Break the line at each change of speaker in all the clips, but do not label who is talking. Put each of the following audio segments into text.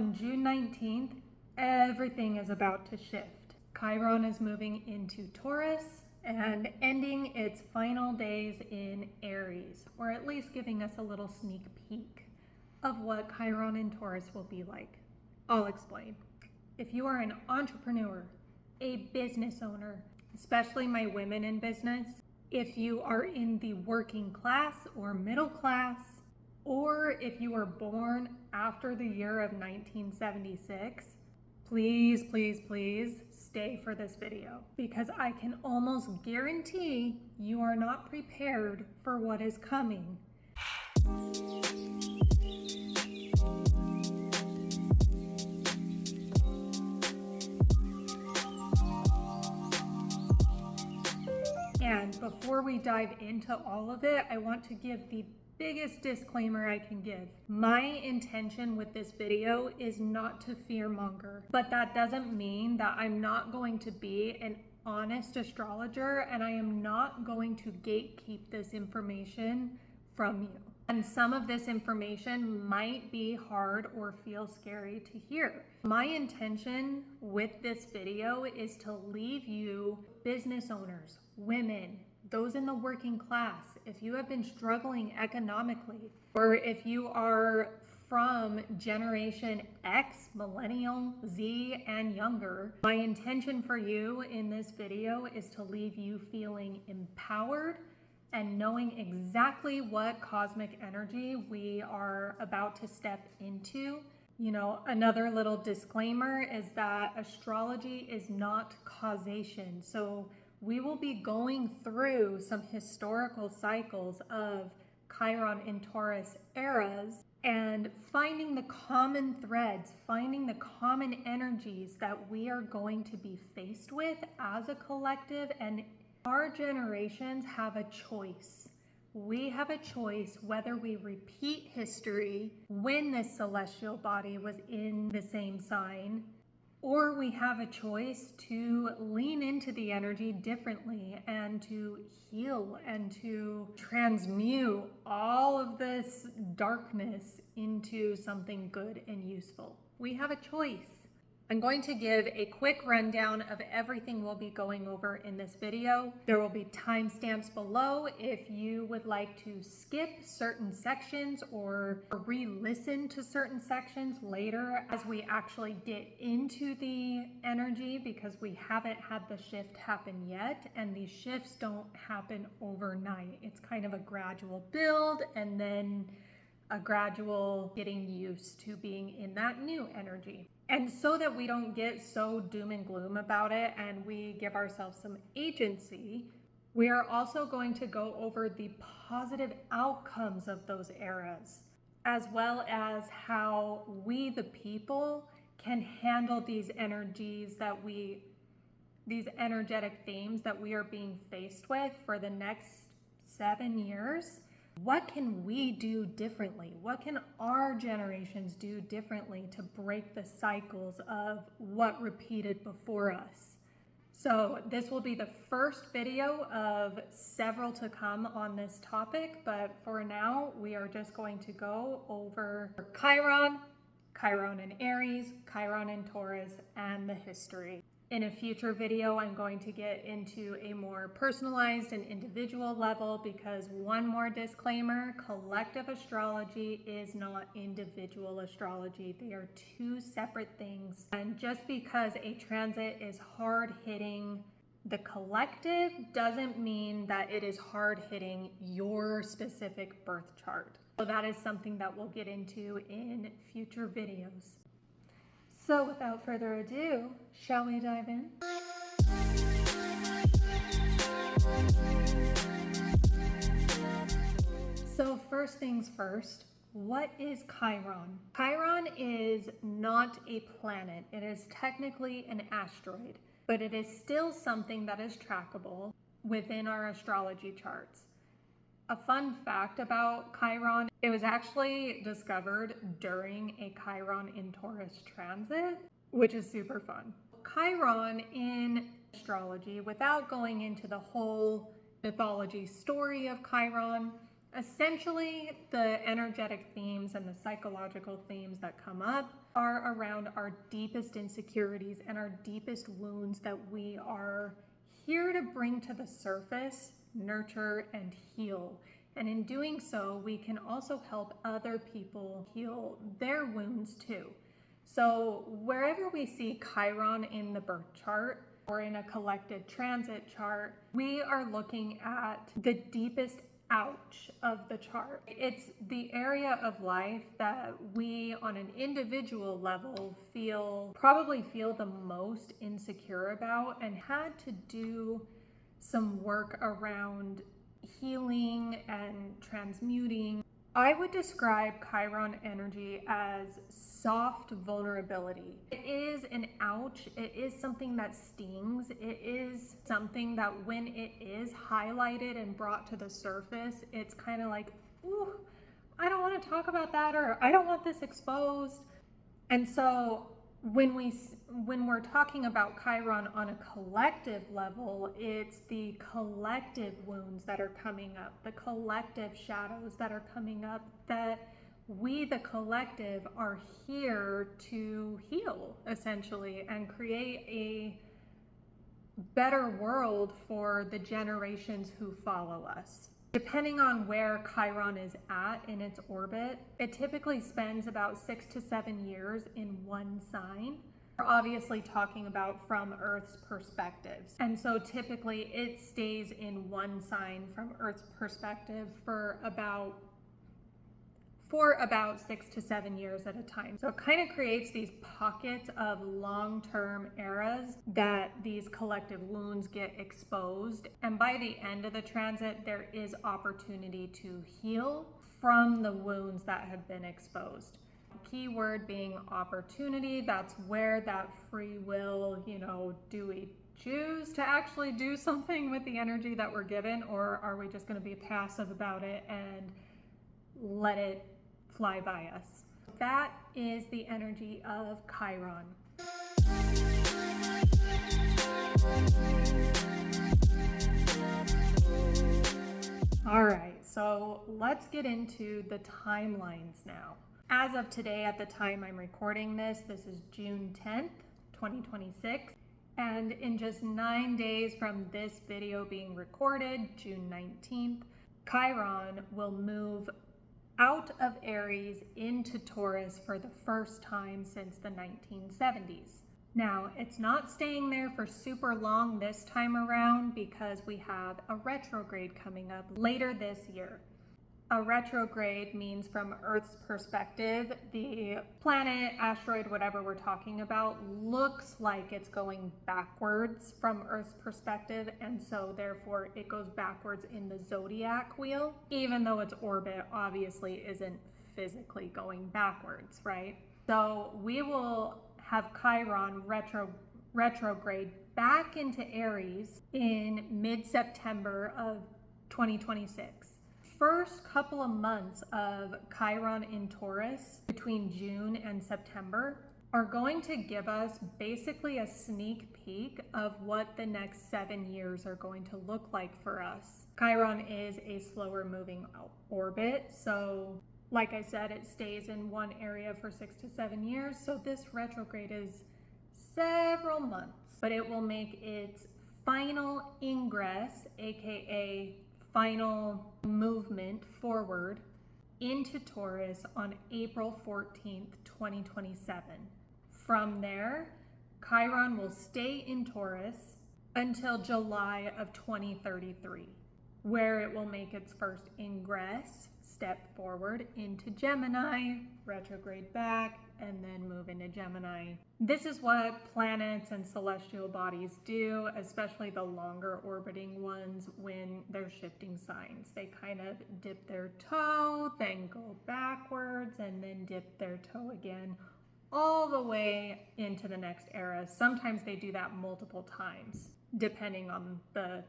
On June 19th, everything is about to shift. Chiron is moving into Taurus and ending its final days in Aries, or at least giving us a little sneak peek of what Chiron in Taurus will be like. I'll explain. If you are an entrepreneur, a business owner, especially my women in business, if you are in the working class or middle class, or if you were born after the year of 1976, please, please, please stay for this video, because I can almost guarantee you are not prepared for what is coming. And before we dive into all of it, I want to give the biggest disclaimer I can give. My intention with this video is not to fearmonger, but that doesn't mean that I'm not going to be an honest astrologer, and I am not going to gatekeep this information from you. And some of this information might be hard or feel scary to hear. My intention with this video is to leave you, business owners, women, those in the working class, if you have been struggling economically, or if you are from Generation X, Millennial, Z, and younger, my intention for you in this video is to leave you feeling empowered and knowing exactly what cosmic energy we are about to step into. You know, another little disclaimer is that astrology is not causation. So we will be going through some historical cycles of Chiron in Taurus eras and finding the common threads, finding the common energies that we are going to be faced with as a collective. And our generations have a choice. We have a choice whether we repeat history when this celestial body was in the same sign, or we have a choice to lean into the energy differently and to heal and to transmute all of this darkness into something good and useful. We have a choice. I'm going to give a quick rundown of everything we'll be going over in this video. There will be timestamps below if you would like to skip certain sections or re-listen to certain sections later as we actually get into the energy, because we haven't had the shift happen yet, and these shifts don't happen overnight. It's kind of a gradual build and then a gradual getting used to being in that new energy. And so that we don't get so doom and gloom about it and we give ourselves some agency, we are also going to go over the positive outcomes of those eras, as well as how we, the people, can handle these energies these energetic themes that we are being faced with for the next 7 years. What can we do differently? What can our generations do differently to break the cycles of what repeated before us? So this will be the first video of several to come on this topic, but for now, we are just going to go over Chiron, Chiron in Aries, Chiron in Taurus, and the history. In a future video, I'm going to get into a more personalized and individual level, because one more disclaimer, collective astrology is not individual astrology. They are two separate things. And just because a transit is hard hitting the collective doesn't mean that it is hard hitting your specific birth chart. So that is something that we'll get into in future videos. So without further ado, shall we dive in? So first things first, what is Chiron? Chiron is not a planet. It is technically an asteroid, but it is still something that is trackable within our astrology charts. A fun fact about Chiron, it was actually discovered during a Chiron in Taurus transit, which is super fun. Chiron in astrology, without going into the whole mythology story of Chiron, Essentially, the energetic themes and the psychological themes that come up are around our deepest insecurities and our deepest wounds that we are here to bring to the surface, nurture, and heal. And in doing so, we can also help other people heal their wounds too. So wherever we see Chiron in the birth chart or in a collected transit chart, we are looking at the deepest ouch of the chart. It's the area of life that we on an individual level probably feel the most insecure about, and had to do some work around healing and transmuting. I would describe Chiron energy as soft vulnerability. It is an ouch. It is something that stings. It is something that when it is highlighted and brought to the surface, it's kind of like, ooh, I don't want to talk about that, or I don't want this exposed. And so when we're talking about Chiron on a collective level, it's the collective wounds that are coming up, the collective shadows that are coming up, that we, the collective, are here to heal, essentially, and create a better world for the generations who follow us. Depending on where Chiron is at in its orbit, it typically spends about 6 to 7 years in one sign. We're obviously talking about from Earth's perspective. And so typically it stays in one sign from Earth's perspective for about 6 to 7 years at a time. So it kind of creates these pockets of long-term eras that these collective wounds get exposed. And by the end of the transit, there is opportunity to heal from the wounds that have been exposed. Key word being opportunity. That's where that free will, do we choose to actually do something with the energy that we're given, or are we just going to be passive about it and let it fly by us? That is the energy of Chiron. All right, so let's get into the timelines now. As of today, at the time I'm recording this is June 10th, 2026. And in just 9 days from this video being recorded, June 19th, Chiron will move out of Aries into Taurus for the first time since the 1970s. Now, it's not staying there for super long this time around because we have a retrograde coming up later this year. A retrograde means, from Earth's perspective, the planet, asteroid, whatever we're talking about, looks like it's going backwards from Earth's perspective, and so therefore it goes backwards in the zodiac wheel, even though its orbit obviously isn't physically going backwards, right? So we will have Chiron retrograde back into Aries in mid-September of 2026. First couple of months of Chiron in Taurus between June and September are going to give us basically a sneak peek of what the next 7 years are going to look like for us. Chiron is a slower moving orbit, so like I said, it stays in one area for 6 to 7 years, so this retrograde is several months, but it will make its final ingress, aka final movement forward into Taurus on April 14th, 2027. From there, Chiron will stay in Taurus until July of 2033, where it will make its first ingress, step forward into Gemini, retrograde back, and then move into Gemini. This is what planets and celestial bodies do, especially the longer orbiting ones when they're shifting signs. They kind of dip their toe, then go backwards, and then dip their toe again, all the way into the next era. Sometimes they do that multiple times, depending on the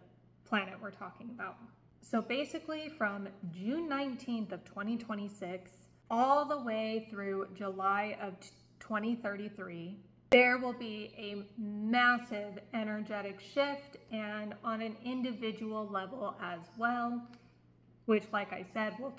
planet we're talking about. So basically from June 19th of 2026 all the way through July of 2033, there will be a massive energetic shift, and on an individual level as well. which, like I said, we'll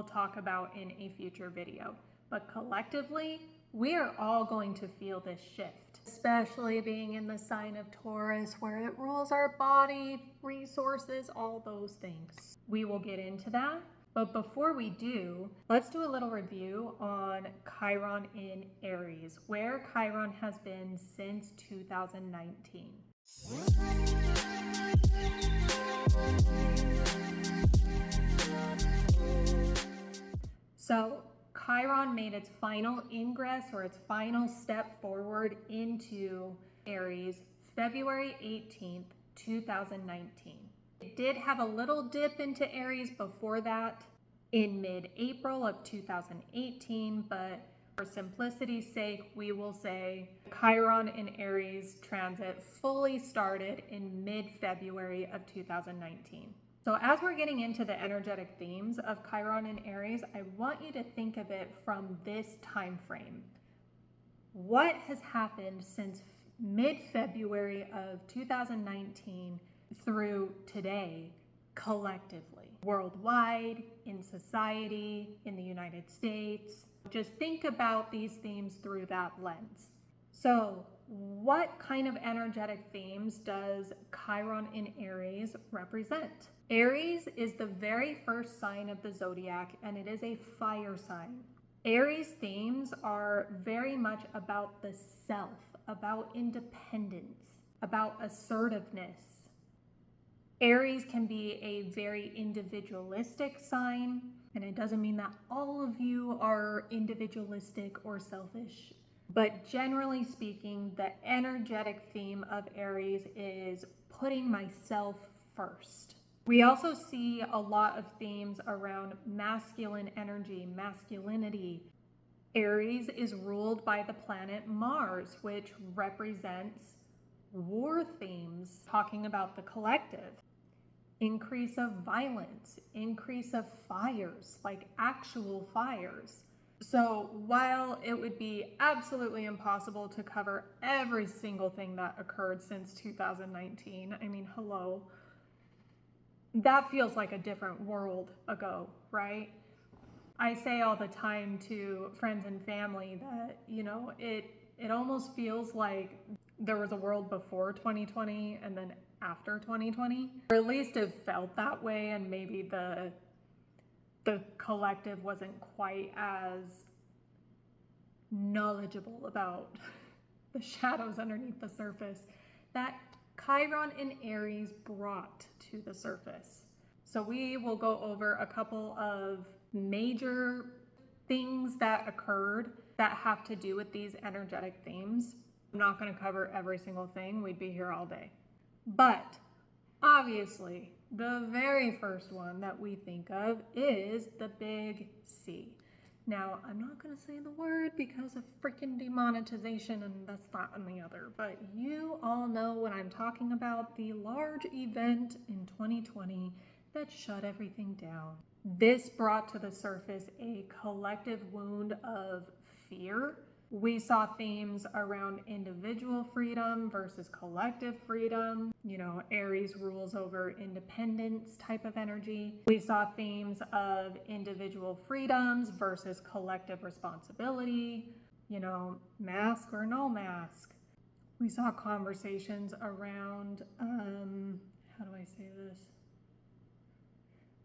talk about in a future video. But collectively, we are all going to feel this shift, especially being in the sign of Taurus, where it rules our body, resources, all those things. We will get into that. But before we do, let's do a little review on Chiron in Aries, where Chiron has been since 2019. So Chiron made its final ingress, or its final step forward into Aries, February 18th, 2019. It did have a little dip into Aries before that in mid-April of 2018, but for simplicity's sake, we will say Chiron in Aries transit fully started in mid-February of 2019. So as we're getting into the energetic themes of Chiron in Aries, I want you to think of it from this time frame. What has happened since mid-February of 2019 through today, collectively, worldwide, in society, in the United States? Just think about these themes through that lens. So what kind of energetic themes does Chiron in Aries represent? Aries is the very first sign of the zodiac, and it is a fire sign. Aries themes are very much about the self, about independence, about assertiveness. Aries can be a very individualistic sign, and it doesn't mean that all of you are individualistic or selfish. But generally speaking, the energetic theme of Aries is putting myself first. We also see a lot of themes around masculine energy, masculinity. Aries is ruled by the planet Mars, which represents war themes, talking about the collective. Increase of violence, increase of fires, like actual fires. So while it would be absolutely impossible to cover every single thing that occurred since 2019, I mean, hello, that feels like a different world ago, right? I say all the time to friends and family that, it almost feels like there was a world before 2020 and then after 2020, or at least it felt that way, and maybe the collective wasn't quite as knowledgeable about the shadows underneath the surface that Chiron in Aries brought to the surface. So we will go over a couple of major things that occurred that have to do with these energetic themes. I'm not going to cover every single thing. We'd be here all day. But obviously, the very first one that we think of is the big C. Now, I'm not going to say the word because of freaking demonetization and this, that, and the other, but you all know what I'm talking about, the large event in 2020 that shut everything down. This brought to the surface a collective wound of fear. We saw themes around individual freedom versus collective freedom. Aries rules over independence type of energy. We saw themes of individual freedoms versus collective responsibility. Mask or no mask. We saw conversations around, how do I say this?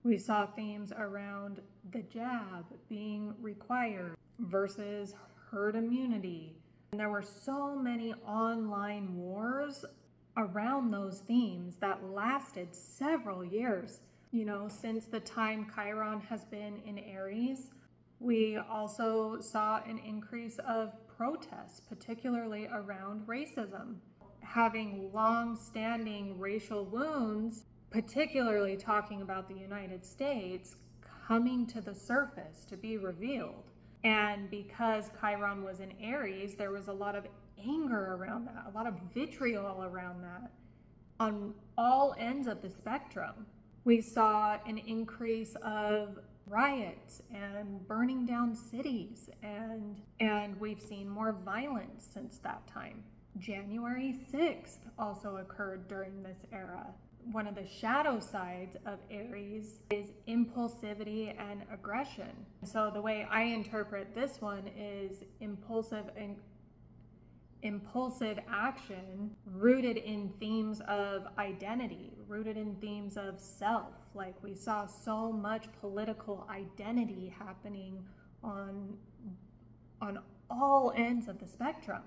We saw themes around the jab being required versus herd immunity. And there were so many online wars around those themes that lasted several years. Since the time Chiron has been in Aries, we also saw an increase of protests, particularly around racism. Having long-standing racial wounds, particularly talking about the United States, coming to the surface to be revealed. And because Chiron was in Aries, there was a lot of anger around that, a lot of vitriol around that on all ends of the spectrum. We saw an increase of riots and burning down cities, and we've seen more violence since that time. January 6th also occurred during this era. one of the shadow sides of Aries is impulsivity and aggression. So the way I interpret this one is impulsive action rooted in themes of identity, rooted in themes of self. Like we saw so much political identity happening on all ends of the spectrum.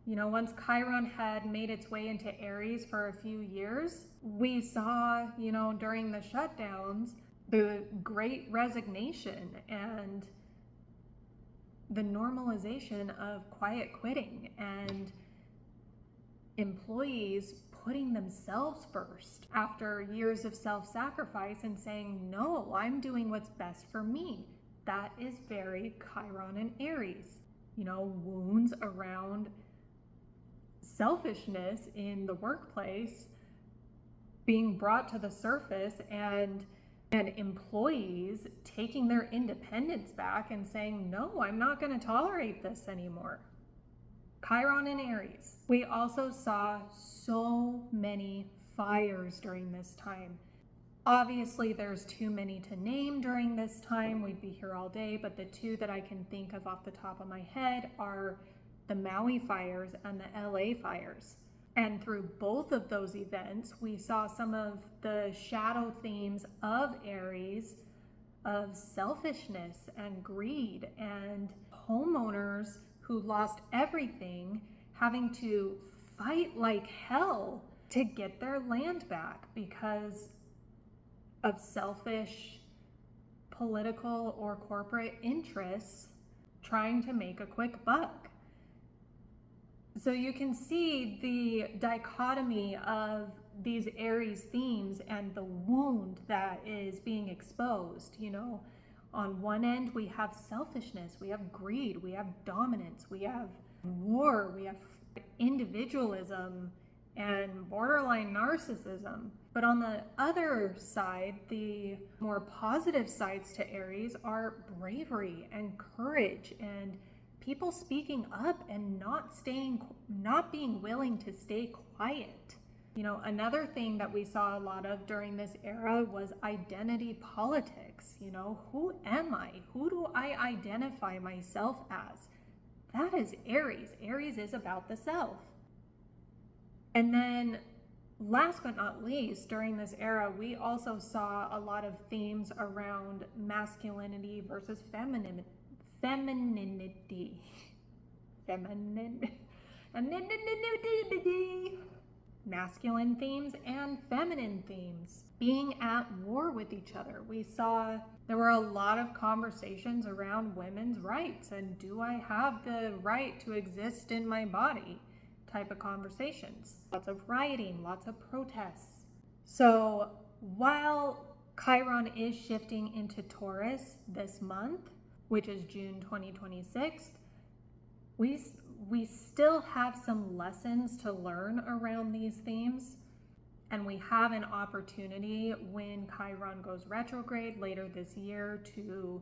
You know, once Chiron had made its way into Aries for a few years, we saw, you know, during the shutdowns, the great resignation and the normalization of quiet quitting and employees putting themselves first after years of self-sacrifice and saying, no, I'm doing what's best for me. That is very Chiron and Aries. You know, wounds around selfishness in the workplace being brought to the surface, and employees taking their independence back and saying, no, I'm not going to tolerate this anymore. Chiron and Aries. We also saw so many fires during this time. Obviously, there's too many to name during this time. We'd be here all day, but the two that I can think of off the top of my head are the Maui fires and the LA fires. And through both of those events, we saw some of the shadow themes of Aries, of selfishness and greed, and homeowners who lost everything having to fight like hell to get their land back because of selfish political or corporate interests trying to make a quick buck. So you can see the dichotomy of these Aries themes and the wound that is being exposed. You know, on one end we have selfishness, we have greed, we have dominance, we have war, we have individualism and borderline narcissism. But on the other side, the more positive sides to Aries are bravery and courage and people speaking up and not being willing to stay quiet. You know, another thing that we saw a lot of during this era was identity politics. You know, who am I? Who do I identify myself as? That is Aries. Aries is about the self. And then last but not least, during this era, we also saw a lot of themes around masculinity versus femininity. Masculine themes and feminine themes being at war with each other. We saw there were a lot of conversations around women's rights and do I have the right to exist in my body type of conversations. Lots of rioting, lots of protests. So while Chiron is shifting into Taurus this month, which is June 2026, we still have some lessons to learn around these themes, and we have an opportunity when Chiron goes retrograde later this year to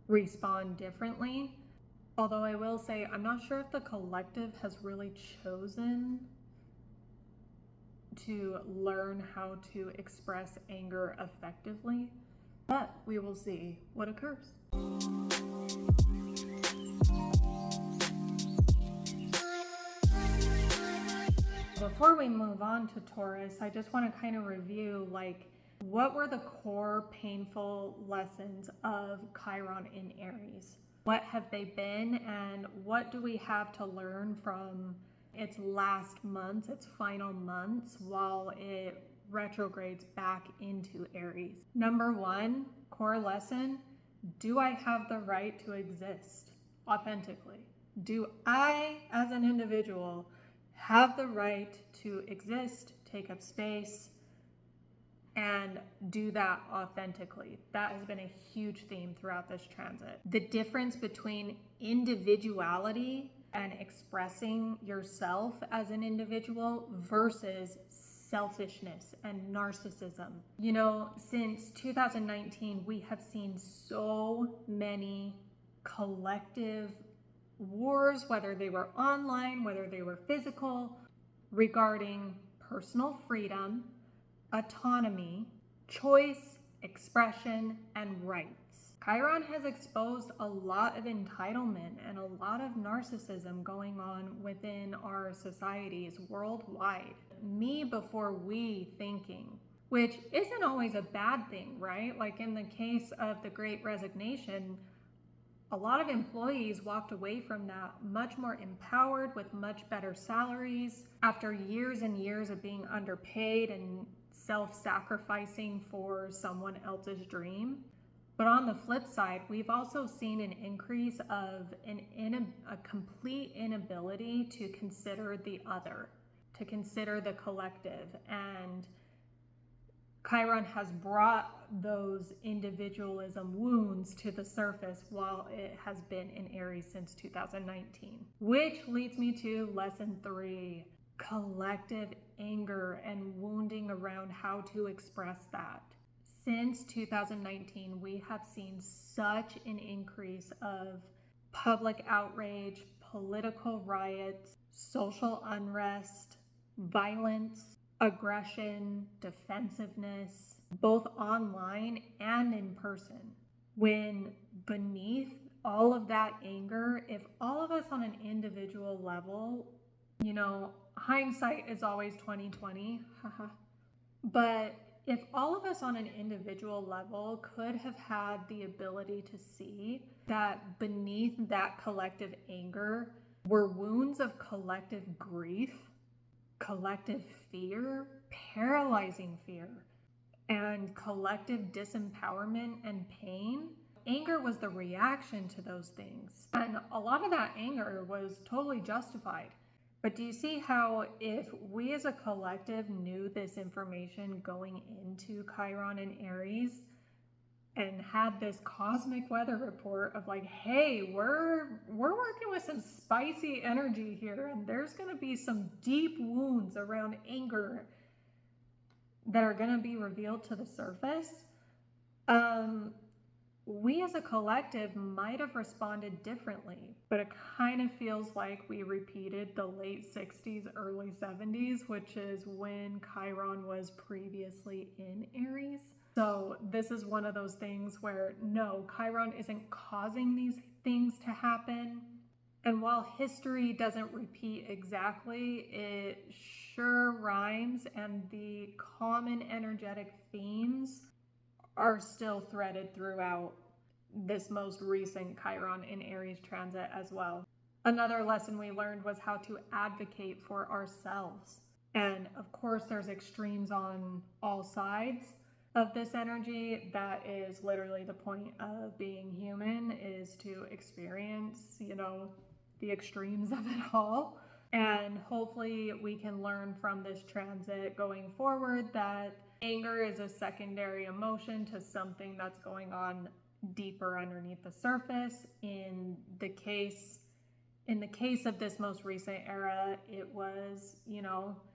respond differently. Although I will say, I'm not sure if the collective has really chosen to learn how to express anger effectively, but we will see what occurs. Before we move on to Taurus, I just want to kind of review, like, what were the core painful lessons of Chiron in Aries? What have they been, and what do we have to learn from its last months, its final months, while it retrogrades back into Aries? Number one, core lesson, do I have the right to exist authentically? Do I, as an individual, have the right to exist, take up space, and do that authentically? That has been a huge theme throughout this transit. The difference between individuality and expressing yourself as an individual versus selfishness and narcissism. You know, since 2019, we have seen so many collective wars, whether they were online, whether they were physical, regarding personal freedom, autonomy, choice, expression, and rights. Chiron has exposed a lot of entitlement and a lot of narcissism going on within our societies worldwide. Me before we thinking, which isn't always a bad thing, right? Like in the case of the Great Resignation, a lot of employees walked away from that much more empowered with much better salaries after years and years of being underpaid and self-sacrificing for someone else's dream. But on the flip side, we've also seen an increase of a complete inability to consider the other, to consider the collective. And Chiron has brought those individualism wounds to the surface while it has been in Aries since 2019. Which leads me to lesson 3, collective anger and wounding around how to express that. Since 2019, we have seen such an increase of public outrage, political riots, social unrest, violence, aggression, defensiveness, both online and in person. When beneath all of that anger, if all of us on an individual level, hindsight is always 2020, but if all of us on an individual level could have had the ability to see that beneath that collective anger were wounds of collective grief, collective fear, paralyzing fear, and collective disempowerment and pain. Anger was the reaction to those things. And a lot of that anger was totally justified. But do you see how if we as a collective knew this information going into Chiron and Aries and had this cosmic weather report of like, hey, we're working with some spicy energy here, and there's going to be some deep wounds around anger that are going to be revealed to the surface, we as a collective might have responded differently. But it kind of feels like we repeated the late 60s, early 70s, which is when Chiron was previously in Aries. So this is one of those things where no, Chiron isn't causing these things to happen. And while history doesn't repeat exactly, it sure rhymes, and the common energetic themes are still threaded throughout this most recent Chiron in Aries transit as well. Another lesson we learned was how to advocate for ourselves. And of course, there's extremes on all sides of this energy. That is literally the point of being human, is to experience, the extremes of it all. And hopefully we can learn from this transit going forward that anger is a secondary emotion to something that's going on deeper underneath the surface. In the case of this most recent era, it was,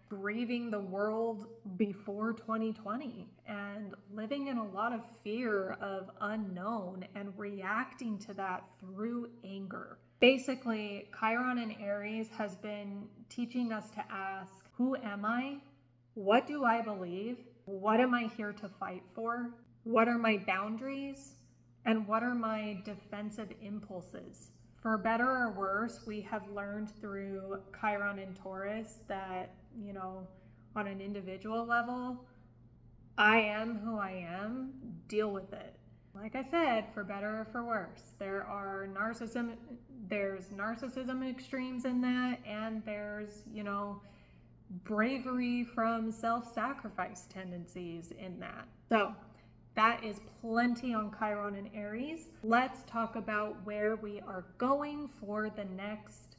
grieving the world before 2020 and living in a lot of fear of unknown and reacting to that through anger. Basically, Chiron in Aries has been teaching us to ask, who am I? What do I believe? What am I here to fight for? What are my boundaries? And what are my defensive impulses? For better or worse, we have learned through Chiron and Taurus that, on an individual level, I am who I am, deal with it. Like I said, for better or for worse, there's narcissism extremes in that, and there's, bravery from self-sacrifice tendencies in that. So that is plenty on Chiron and Aries. Let's talk about where we are going for the next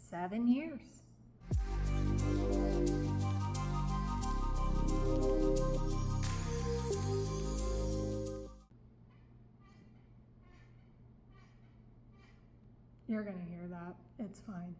7 years. You're going to hear that. It's fine.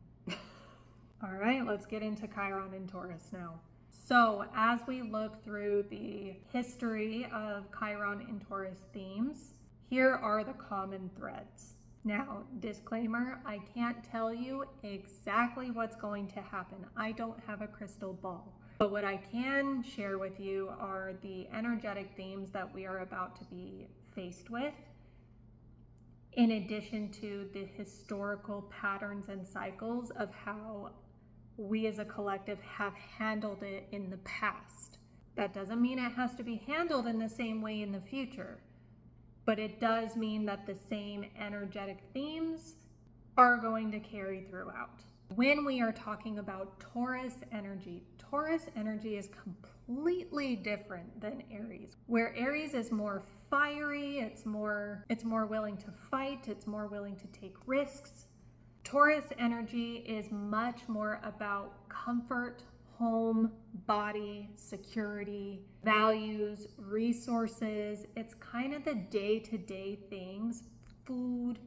All right, let's get into Chiron and Taurus now. So as we look through the history of Chiron and Taurus themes, here are the common threads. Now, disclaimer, I can't tell you exactly what's going to happen. I don't have a crystal ball. But what I can share with you are the energetic themes that we are about to be faced with, in addition to the historical patterns and cycles of how we as a collective have handled it in the past. That doesn't mean it has to be handled in the same way in the future, but it does mean that the same energetic themes are going to carry throughout. When we are talking about Taurus energy is completely different than Aries. Where Aries is more fiery, it's more willing to fight, it's more willing to take risks. Taurus energy is much more about comfort, home, body, security, values, resources. It's kind of the day-to-day things, food.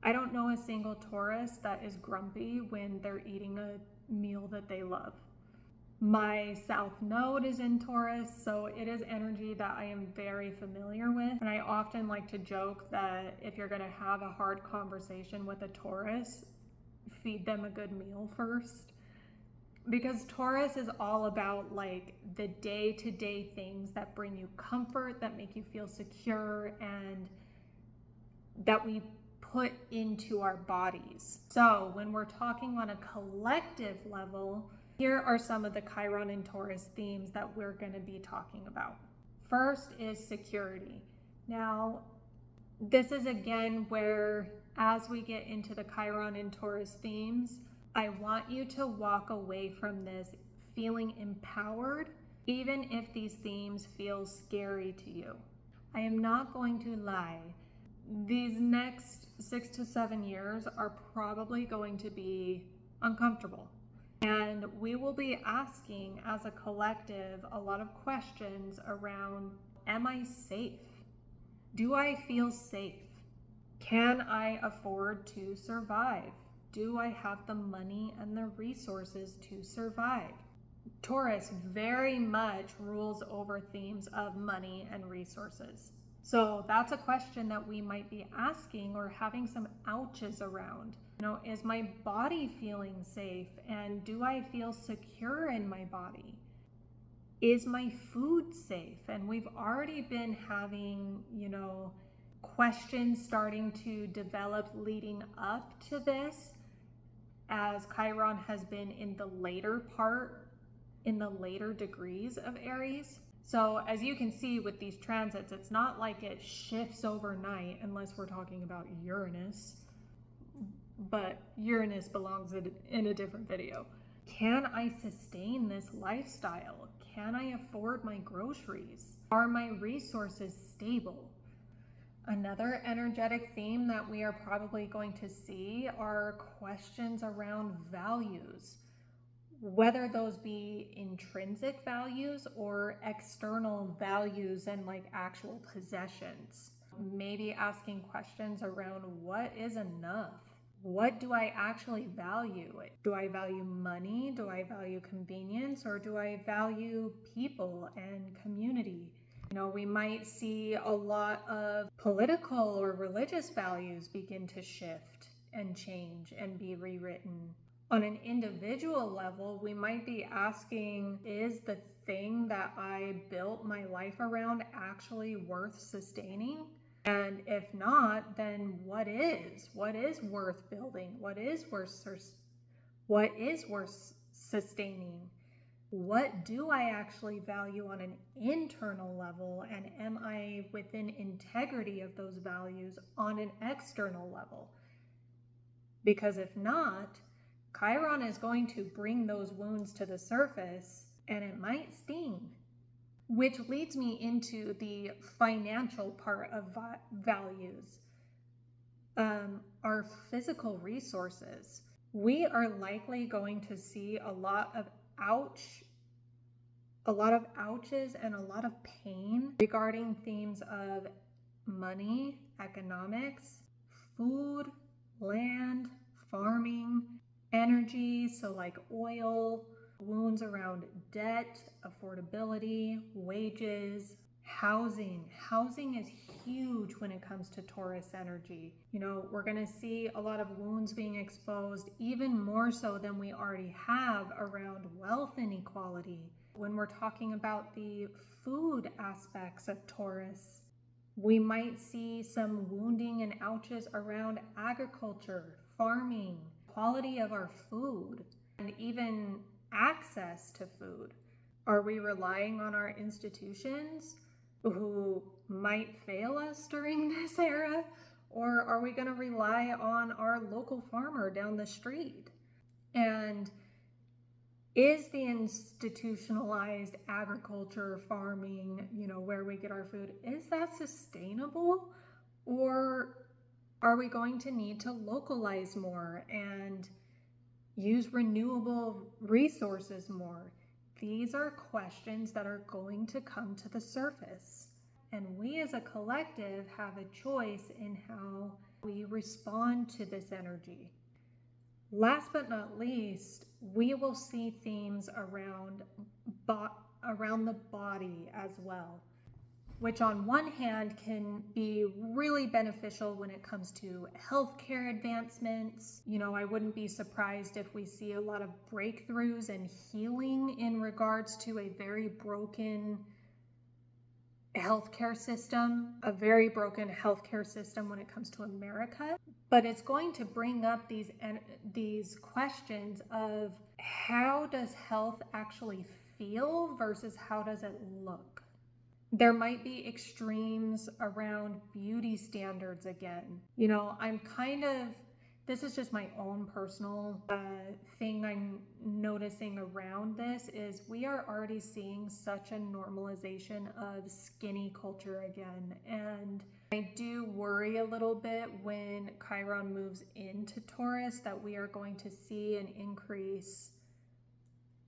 I don't know a single Taurus that is grumpy when they're eating a meal that they love. My South Node is in Taurus, so it is energy that I am very familiar with. And I often like to joke that if you're going to have a hard conversation with a Taurus, feed them a good meal first. Because Taurus is all about like the day-to-day things that bring you comfort, that make you feel secure, and that we put into our bodies. So when we're talking on a collective level, here are some of the Chiron and Taurus themes that we're going to be talking about. First is security. Now, this is again where, as we get into the Chiron and Taurus themes, I want you to walk away from this feeling empowered, even if these themes feel scary to you. I am not going to lie. These next 6 to 7 years are probably going to be uncomfortable. And we will be asking as a collective a lot of questions around, am I safe? Do I feel safe? Can I afford to survive? Do I have the money and the resources to survive? Taurus very much rules over themes of money and resources. So that's a question that we might be asking or having some ouches around. Is my body feeling safe? And do I feel secure in my body? Is my food safe? And we've already been having, questions starting to develop leading up to this, as Chiron has been in the later degrees of Aries. So as you can see with these transits, it's not like it shifts overnight unless we're talking about Uranus. But Uranus belongs in a different video. Can I sustain this lifestyle? Can I afford my groceries? Are my resources stable? Another energetic theme that we are probably going to see are questions around values, whether those be intrinsic values or external values and like actual possessions. Maybe asking questions around what is enough? What do I actually value? Do I value money? Do I value convenience? Or do I value people and community? We might see a lot of political or religious values begin to shift and change and be rewritten. On an individual level, we might be asking, is the thing that I built my life around actually worth sustaining? And if not, then what is? What is worth building? What is worth sustaining? What do I actually value on an internal level? And am I within integrity of those values on an external level? Because if not, Chiron is going to bring those wounds to the surface and it might sting. Which leads me into the financial part of values, our physical resources. We are likely going to see a lot of ouches and a lot of pain regarding themes of money, economics, food, land, farming, energy, so like oil, wounds around debt, affordability, wages, housing. Housing is huge when it comes to Taurus energy. We're going to see a lot of wounds being exposed, even more so than we already have around wealth inequality. When we're talking about the food aspects of Taurus, we might see some wounding and ouches around agriculture, farming, quality of our food, and even access to food. Are we relying on our institutions who might fail us during this era? Or are we going to rely on our local farmer down the street? And is the institutionalized agriculture, farming, where we get our food, is that sustainable? Or are we going to need to localize more and use renewable resources more? These are questions that are going to come to the surface. And we as a collective have a choice in how we respond to this energy. Last but not least, we will see themes around the body as well, which on one hand can be really beneficial when it comes to healthcare advancements. I wouldn't be surprised if we see a lot of breakthroughs and healing in regards to a very broken healthcare system, when it comes to America. But it's going to bring up these questions of how does health actually feel versus how does it look? There might be extremes around beauty standards again. This is just my own personal thing I'm noticing around this is we are already seeing such a normalization of skinny culture again. And I do worry a little bit when Chiron moves into Taurus that we are going to see an increase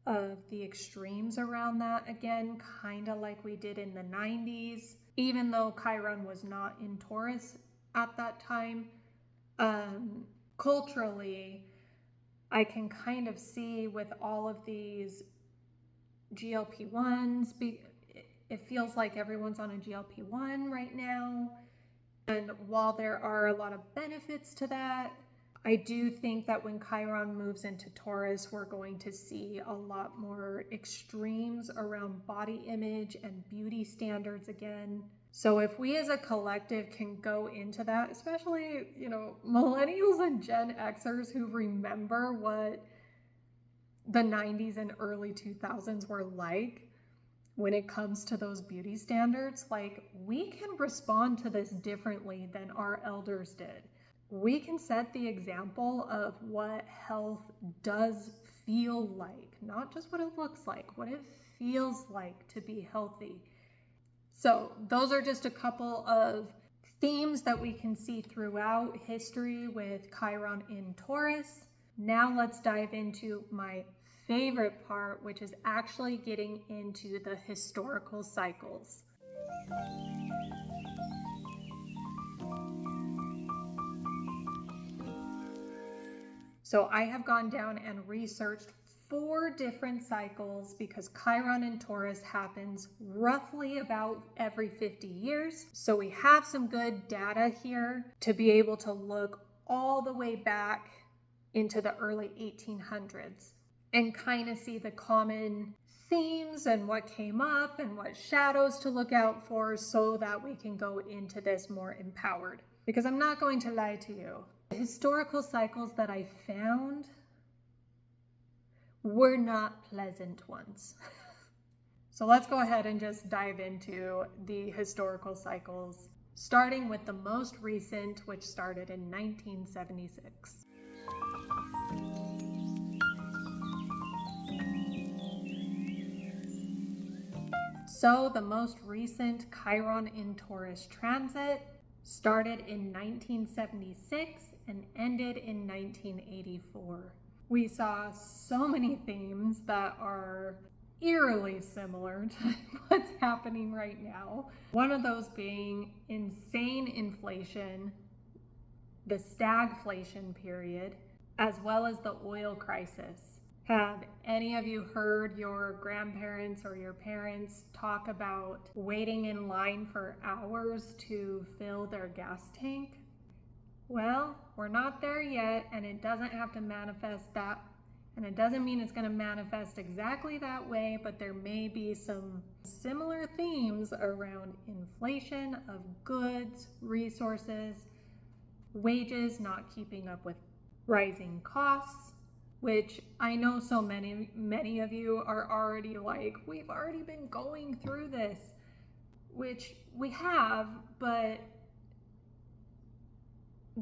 of the extremes around that again, kind of like we did in the 90s, even though Chiron was not in Taurus at that time. Culturally, I can kind of see with all of these GLP-1s, it feels like everyone's on a GLP-1 right now. And while there are a lot of benefits to that, I do think that when Chiron moves into Taurus, we're going to see a lot more extremes around body image and beauty standards again. So if we as a collective can go into that, especially, millennials and Gen Xers who remember what the 90s and early 2000s were like when it comes to those beauty standards, we can respond to this differently than our elders did. We can set the example of what health does feel like, not just what it looks like, what it feels like to be healthy. So those are just a couple of themes that we can see throughout history with Chiron in Taurus. Now let's dive into my favorite part, which is actually getting into the historical cycles. So I have gone down and researched 4 different cycles because Chiron in Taurus happens roughly about every 50 years. So we have some good data here to be able to look all the way back into the early 1800s and kind of see the common themes and what came up and what shadows to look out for so that we can go into this more empowered. Because I'm not going to lie to you, the historical cycles that I found were not pleasant ones. So let's go ahead and just dive into the historical cycles, starting with the most recent, which started in 1976. So the most recent Chiron in Taurus transit started in 1976 and ended in 1984. We saw so many themes that are eerily similar to what's happening right now. One of those being insane inflation, the stagflation period, as well as the oil crisis. Have any of you heard your grandparents or your parents talk about waiting in line for hours to fill their gas tank? Well, we're not there yet, and it doesn't have to manifest that And it doesn't mean it's going to manifest exactly that way, but there may be some similar themes around inflation of goods, resources, wages not keeping up with rising costs, which I know so many of you are already like, we've already been going through this, which we have, but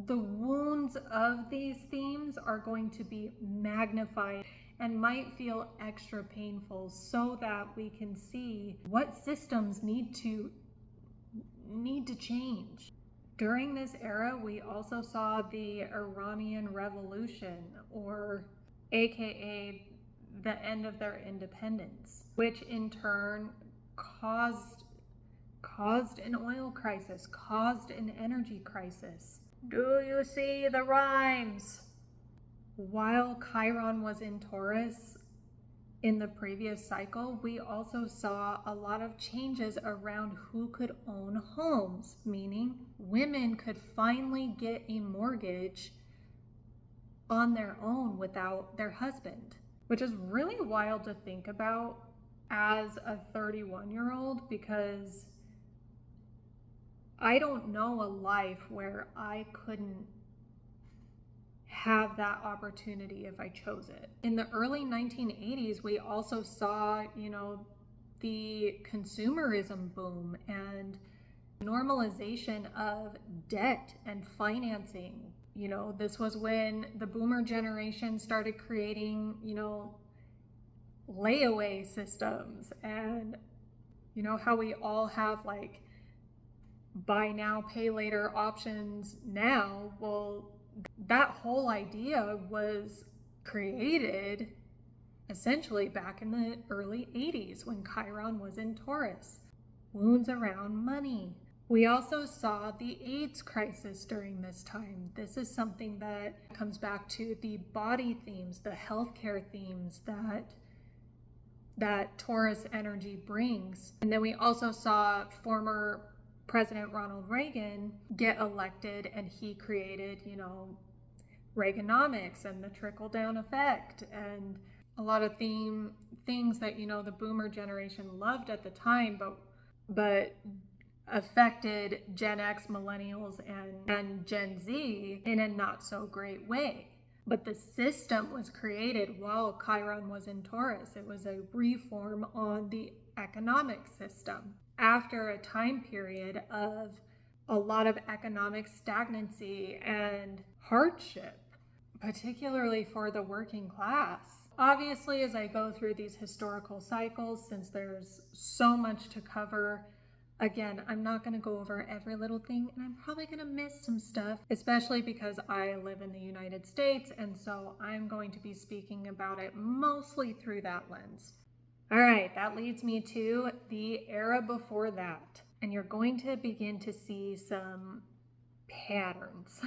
the wounds of these themes are going to be magnified and might feel extra painful so that we can see what systems need to change. During this era, we also saw the Iranian Revolution, or AKA the end of their independence, which in turn caused an oil crisis, caused an energy crisis. Do you see the rhymes? While Chiron was in Taurus in the previous cycle, we also saw a lot of changes around who could own homes, meaning women could finally get a mortgage on their own without their husband, which is really wild to think about as a 31-year-old, because I don't know a life where I couldn't have that opportunity if I chose it. In the early 1980s, we also saw, the consumerism boom and normalization of debt and financing. This was when the boomer generation started creating, layaway systems, and how we all have like buy now, pay later options now. Well, that whole idea was created essentially back in the early 80s when Chiron was in Taurus. Wounds around money. We also saw the AIDS crisis during this time. This is something that comes back to the body themes, the healthcare themes that Taurus energy brings. And then we also saw former President Ronald Reagan get elected, and he created, Reaganomics and the trickle-down effect, and a lot of things that, the boomer generation loved at the time, but affected Gen X, millennials, and Gen Z in a not so great way. But the system was created while Chiron was in Taurus. It was a reform on the economic system after a time period of a lot of economic stagnancy and hardship, particularly for the working class. Obviously, as I go through these historical cycles, since there's so much to cover, again, I'm not going to go over every little thing, and I'm probably going to miss some stuff, especially because I live in the United States, and so I'm going to be speaking about it mostly through that lens. All right, that leads me to the era before that, and you're going to begin to see some patterns.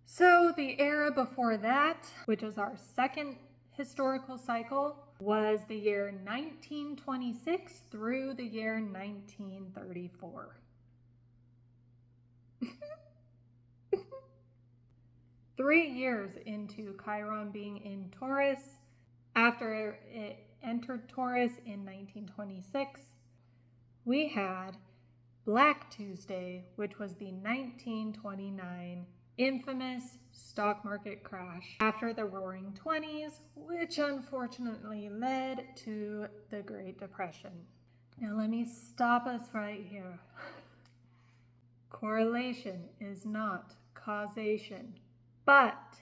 So the era before that, which is our second historical cycle, was the year 1926 through the year 1934. 3 years into Chiron being in Taurus, after it entered Taurus in 1926, we had Black Tuesday, which was the 1929 infamous stock market crash after the Roaring 20s, which unfortunately led to the Great Depression. Now let me stop us right here. Correlation is not causation, but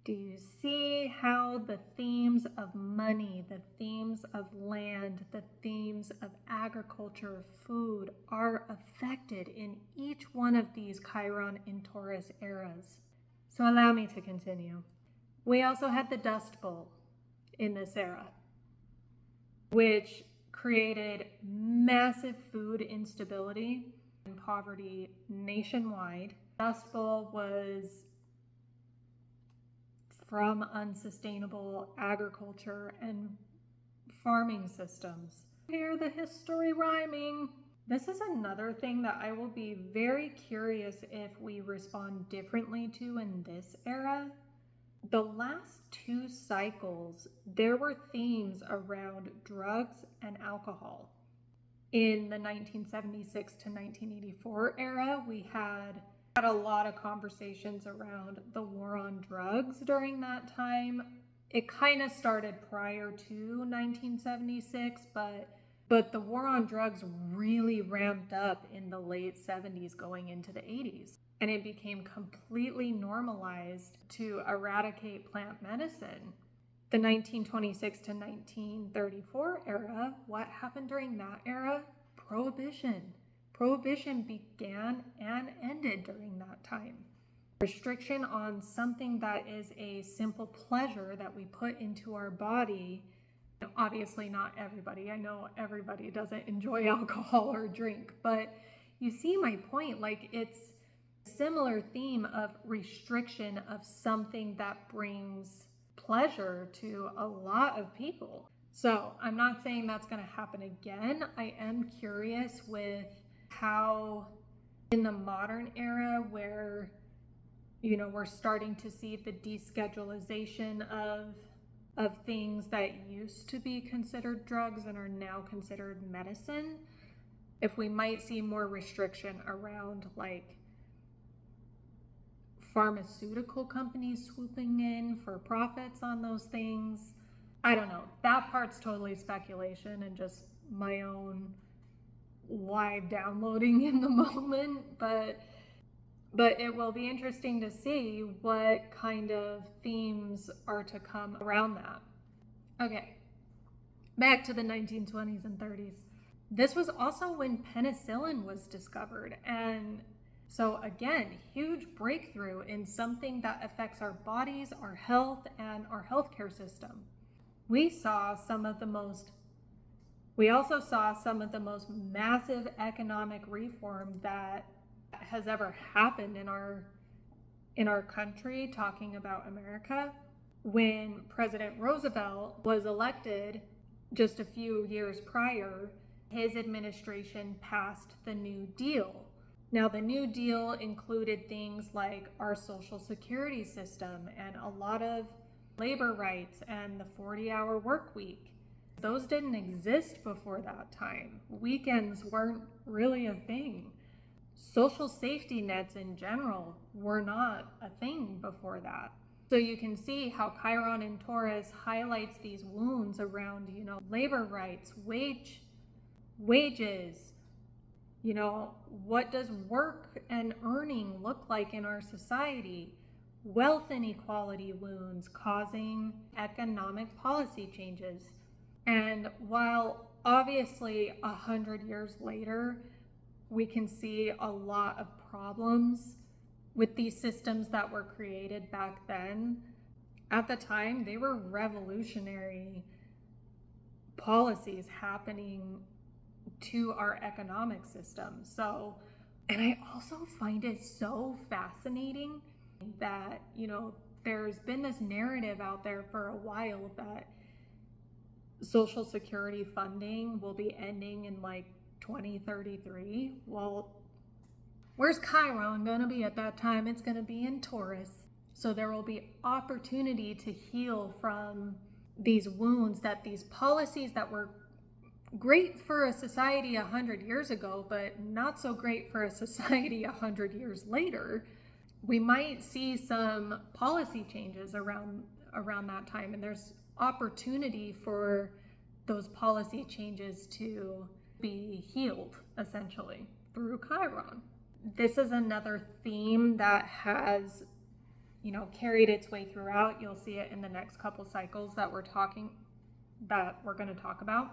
do you see how the themes of money, the themes of land, the themes of agriculture, food are affected in each one of these Chiron and Taurus eras? So allow me to continue. We also had the Dust Bowl in this era, which created massive food instability and poverty nationwide. Dust Bowl was from unsustainable agriculture and farming systems. Hear the history rhyming. This is another thing that I will be very curious if we respond differently to in this era. The last 2 cycles, there were themes around drugs and alcohol. In the 1976 to 1984 era, we had a lot of conversations around the war on drugs during that time. It kind of started prior to 1976, but the war on drugs really ramped up in the late 70s going into the 80s. And it became completely normalized to eradicate plant medicine. The 1926 to 1934 era, what happened during that era? Prohibition. Prohibition began and ended during that time. Restriction on something that is a simple pleasure that we put into our body. Obviously not everybody. I know everybody doesn't enjoy alcohol or drink, but you see my point. Like, it's a similar theme of restriction of something that brings pleasure to a lot of people. So I'm not saying that's going to happen again. I am curious with how in the modern era where, we're starting to see the deschedulization of things that used to be considered drugs and are now considered medicine, if we might see more restriction around like pharmaceutical companies swooping in for profits on those things. I don't know. That part's totally speculation and just my own live downloading in the moment, but it will be interesting to see what kind of themes are to come around that. Okay, back to the 1920s and 30s. This was also when penicillin was discovered, and so again, huge breakthrough in something that affects our bodies, our health, and our healthcare system. We also saw some of the most massive economic reform that has ever happened in our country, talking about America. When President Roosevelt was elected just a few years prior, his administration passed the New Deal. Now, the New Deal included things like our Social Security system and a lot of labor rights and the 40-hour work week. Those didn't exist before that time. Weekends weren't really a thing. Social safety nets in general were not a thing before that. So you can see how Chiron in Taurus highlights these wounds around, labor rights, wages, what does work and earning look like in our society? Wealth inequality wounds causing economic policy changes. And while obviously 100 years later, we can see a lot of problems with these systems that were created back then, at the time, they were revolutionary policies happening to our economic system. So, and I also find it so fascinating that, there's been this narrative out there for a while that Social Security funding will be ending in like 2033. Well, where's Chiron going to be at that time? It's going to be in Taurus. So there will be opportunity to heal from these wounds, that these policies that were great for a society 100 years ago, but not so great for a society 100 years later. We might see some policy changes around that time, and there's opportunity for those policy changes to be healed, essentially, through Chiron. This is another theme that has, carried its way throughout. You'll see it in the next couple cycles that we're going to talk about.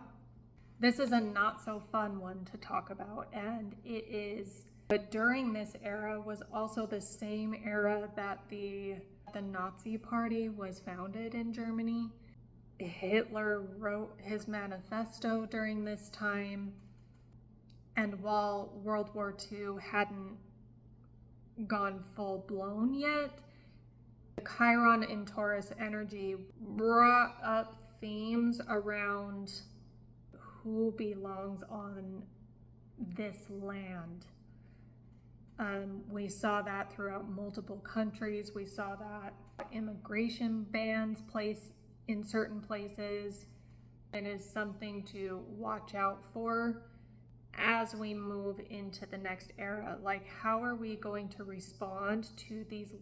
This is a not so fun one to talk about, and it is, but during this era was also the same era that the Nazi Party was founded in Germany. Hitler wrote his manifesto during this time, and while World War II hadn't gone full blown yet, the Chiron in Taurus energy brought up themes around who belongs on this land. We saw that throughout multiple countries. We saw that immigration bans place in certain places. It is something to watch out for as we move into the next era. Like, how are we going to respond to these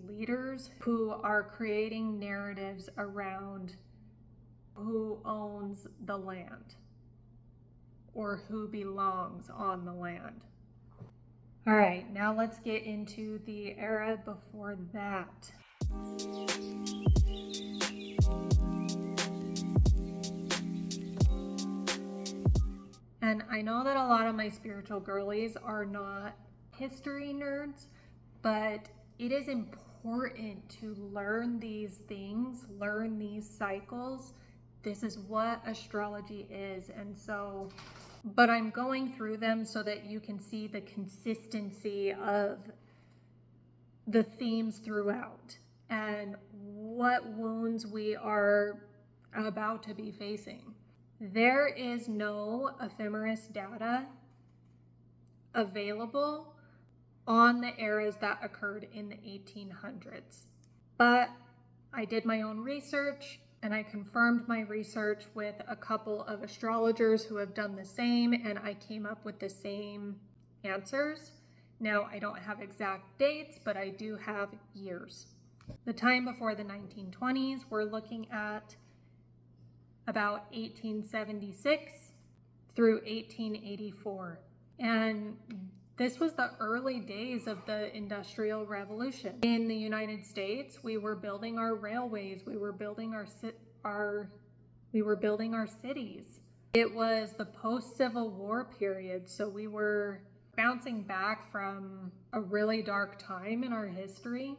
leaders who are creating narratives around who owns the land or who belongs on the land? All right, now let's get into the era before that. And I know that a lot of my spiritual girlies are not history nerds, but it is important to learn these things, learn these cycles. This is what astrology is. And so, but I'm going through them so that you can see the consistency of the themes throughout and what wounds we are about to be facing. There is no ephemeris data available on the eras that occurred in the 1800s. But I did my own research and I confirmed my research with a couple of astrologers who have done the same, and I came up with the same answers. Now, I don't have exact dates, but I do have years. The time before the 1920s, we're looking at about 1876 through 1884. And this was the early days of the Industrial Revolution. In the United States, we were building our railways, we were building our cities. It was the post-Civil War period, so we were bouncing back from a really dark time in our history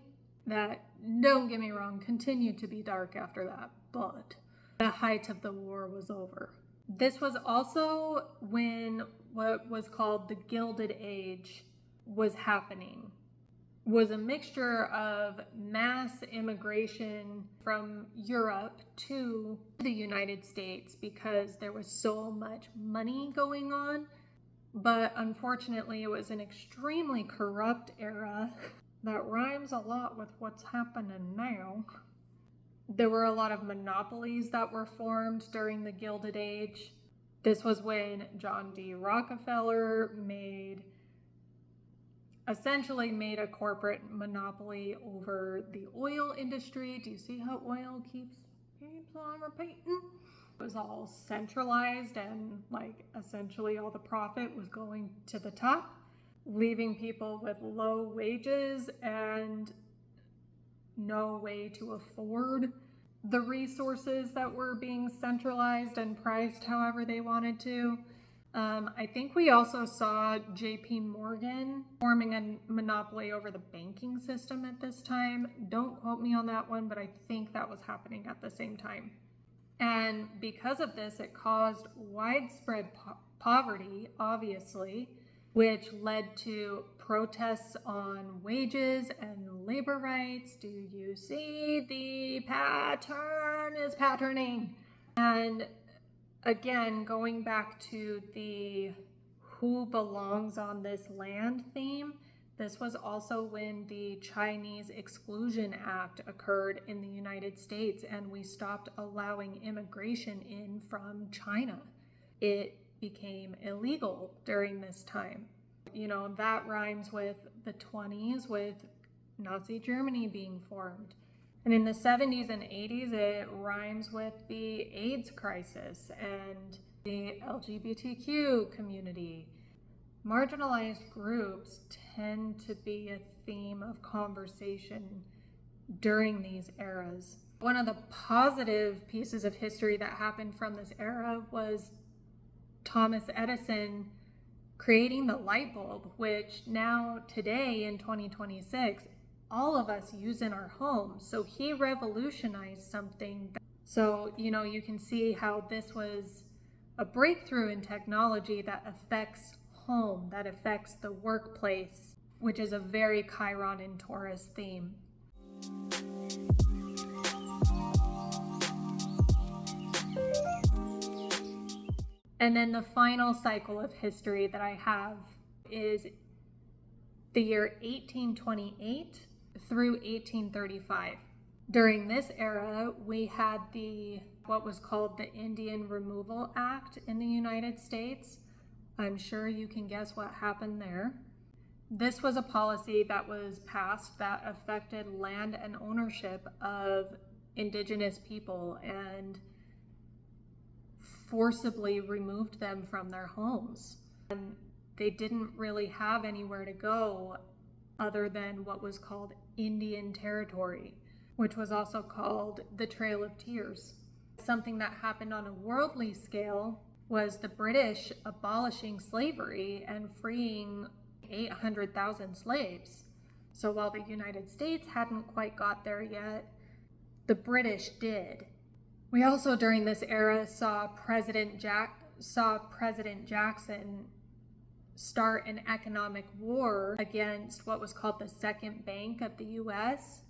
that, don't get me wrong, continued to be dark after that, but the height of the war was over. This was also when what was called the Gilded Age was happening. Was a mixture of mass immigration from Europe to the United States because there was so much money going on. But unfortunately, it was an extremely corrupt era that rhymes a lot with what's happening now. There were a lot of monopolies that were formed during the Gilded Age. This was when John D. Rockefeller essentially made a corporate monopoly over the oil industry. Do you see how oil keeps on repeating? It was all centralized, and like essentially all the profit was going to the top, leaving people with low wages and no way to afford the resources that were being centralized and priced however they wanted to. I think we also saw JP Morgan forming a monopoly over the banking system at this time. Don't quote me on that one, but I think that was happening at the same time. And because of this, it caused widespread poverty, obviously, which led to protests on wages and labor rights. Do you see the pattern is patterning? And again, going back to the who belongs on this land theme, this was also when the Chinese Exclusion Act occurred in the United States, and we stopped allowing immigration in from China. It became illegal during this time. You know, that rhymes with the 20s, with Nazi Germany being formed. And in the 70s and 80s, it rhymes with the AIDS crisis and the LGBTQ community. Marginalized groups tend to be a theme of conversation during these eras. One of the positive pieces of history that happened from this era was Thomas Edison creating the light bulb, which now today in 2026, all of us use in our homes. So he revolutionized something. So, you know, you can see how this was a breakthrough in technology that affects home, that affects the workplace, which is a very Chiron and Taurus theme. And then the final cycle of history that I have is the year 1828 through 1835. During this era, we had what was called the Indian Removal Act in the United States. I'm sure you can guess what happened there. This was a policy that was passed that affected land and ownership of indigenous people and forcibly removed them from their homes. And they didn't really have anywhere to go other than what was called Indian Territory, which was also called the Trail of Tears. Something that happened on a worldly scale was the British abolishing slavery and freeing 800,000 slaves. So while the United States hadn't quite got there yet, the British did. We also, during this era, saw President Jackson start an economic war against what was called the Second Bank of the U.S.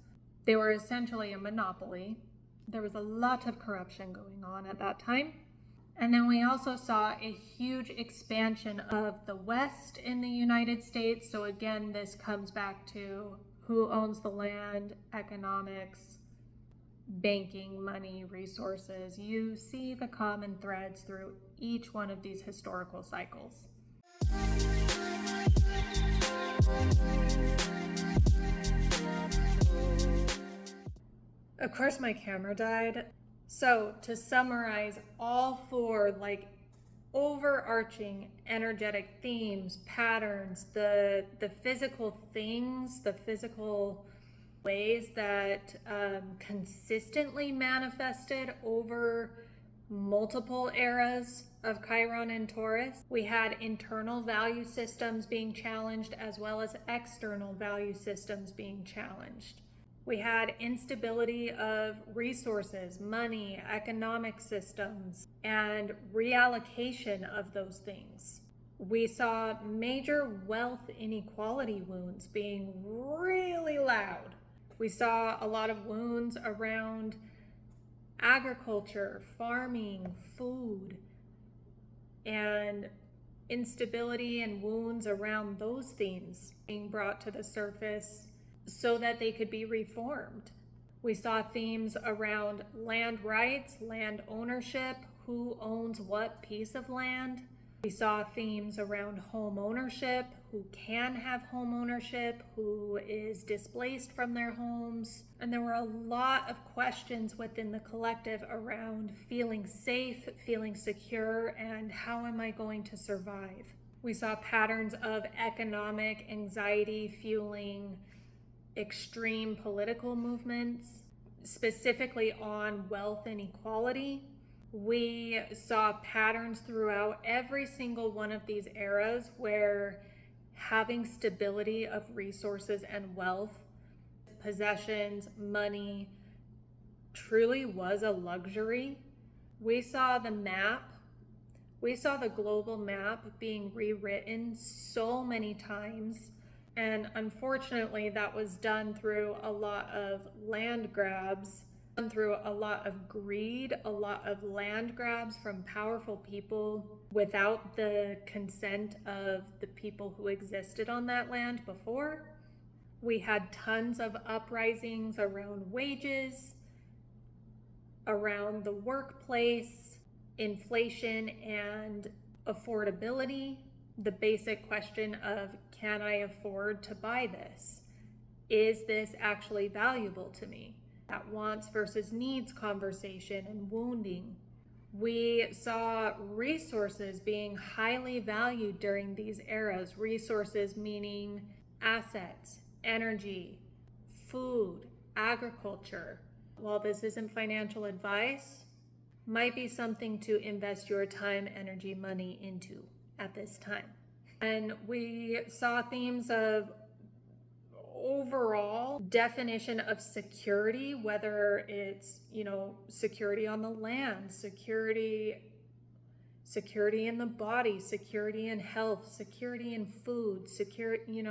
They were essentially a monopoly. There was a lot of corruption going on at that time. And then we also saw a huge expansion of the West in the United States. So again, this comes back to who owns the land, economics, banking, money, resources. You see the common threads through each one of these historical cycles. Of course, my camera died. So to summarize all four overarching energetic themes, patterns, the physical things, the physical ways that consistently manifested over multiple eras of Chiron and Taurus. We had internal value systems being challenged as well as external value systems being challenged. We had instability of resources, money, economic systems, and reallocation of those things. We saw major wealth inequality wounds being really loud. We saw a lot of wounds around agriculture, farming, food, and instability and wounds around those themes being brought to the surface so that they could be reformed. We saw themes around land rights, land ownership, who owns what piece of land. We saw themes around home ownership, who can have home ownership, who is displaced from their homes. And there were a lot of questions within the collective around feeling safe, feeling secure, and how am I going to survive? We saw patterns of economic anxiety fueling extreme political movements, specifically on wealth inequality. We saw patterns throughout every single one of these eras where having stability of resources and wealth, possessions, money, truly was a luxury. We saw the global map being rewritten so many times. And unfortunately, that was done through a lot of land grabs, through a lot of greed, a lot of land grabs from powerful people without the consent of the people who existed on that land before. We had tons of uprisings around wages, around the workplace, inflation and affordability. The basic question of, can I afford to buy this? Is this actually valuable to me? That wants versus needs conversation and wounding. We saw resources being highly valued during these eras. Resources meaning assets, energy, food, agriculture. While this isn't financial advice, might be something to invest your time, energy, money into at this time. And we saw themes of overall definition of security, whether it's, security on the land, security in the body, security in health, security in food, security,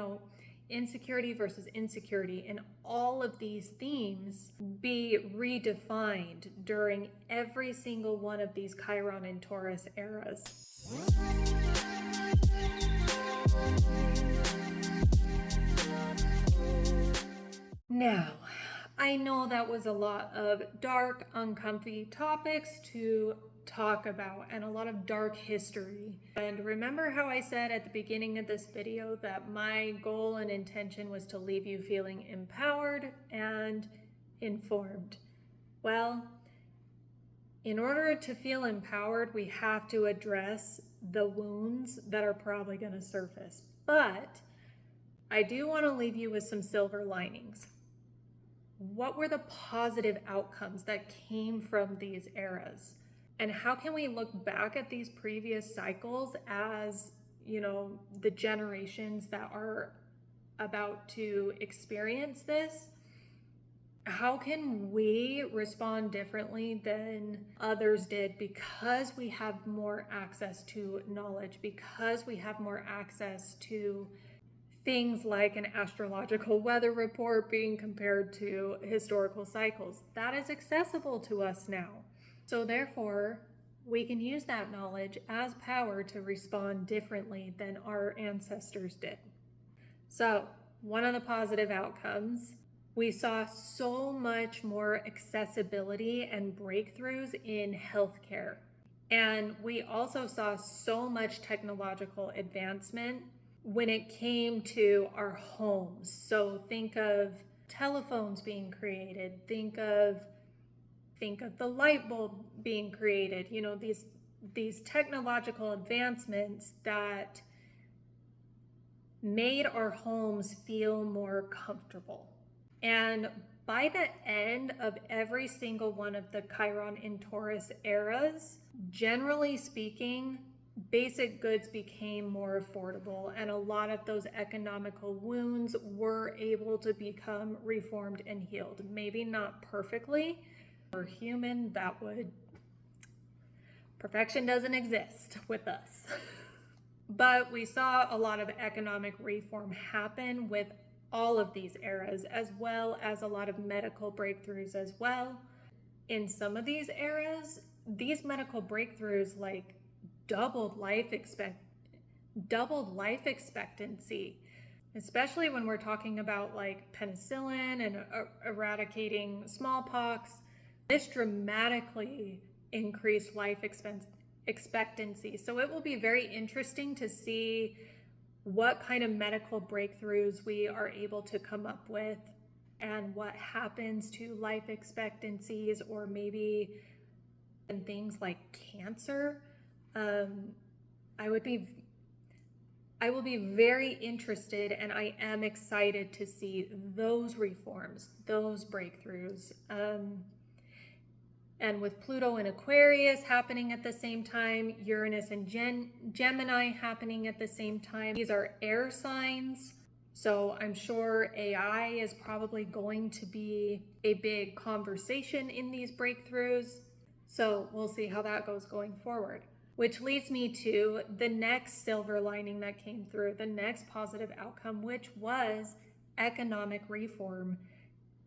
insecurity versus insecurity, and all of these themes be redefined during every single one of these Chiron and Taurus eras. Now, I know that was a lot of dark, uncomfy topics to talk about and a lot of dark history. And remember how I said at the beginning of this video that my goal and intention was to leave you feeling empowered and informed? Well, in order to feel empowered, we have to address the wounds that are probably going to surface. But I do want to leave you with some silver linings. What were the positive outcomes that came from these eras? And how can we look back at these previous cycles as, the generations that are about to experience this? How can we respond differently than others did because we have more access to knowledge, because we have more access to things like an astrological weather report being compared to historical cycles? That is accessible to us now. So therefore, we can use that knowledge as power to respond differently than our ancestors did. So one of the positive outcomes, we saw so much more accessibility and breakthroughs in healthcare. And we also saw so much technological advancement when it came to our homes. So think of telephones being created, think of the light bulb being created, these technological advancements that made our homes feel more comfortable. And by the end of every single one of the Chiron and Taurus eras, generally speaking, basic goods became more affordable, and a lot of those economical wounds were able to become reformed and healed. Maybe not perfectly. We're human, perfection doesn't exist with us. But we saw a lot of economic reform happen with all of these eras, as well as a lot of medical breakthroughs as well. In some of these eras, these medical breakthroughs doubled life expectancy, especially when we're talking about penicillin and eradicating smallpox. This dramatically increased life expectancy. So it will be very interesting to see what kind of medical breakthroughs we are able to come up with and what happens to life expectancies, or maybe in things like cancer. I will be very interested, and I am excited to see those reforms, those breakthroughs. And with Pluto and Aquarius happening at the same time, Uranus and Gemini happening at the same time, these are air signs. So I'm sure AI is probably going to be a big conversation in these breakthroughs. So we'll see how that goes going forward. Which leads me to the next silver lining that came through, the next positive outcome, which was economic reform.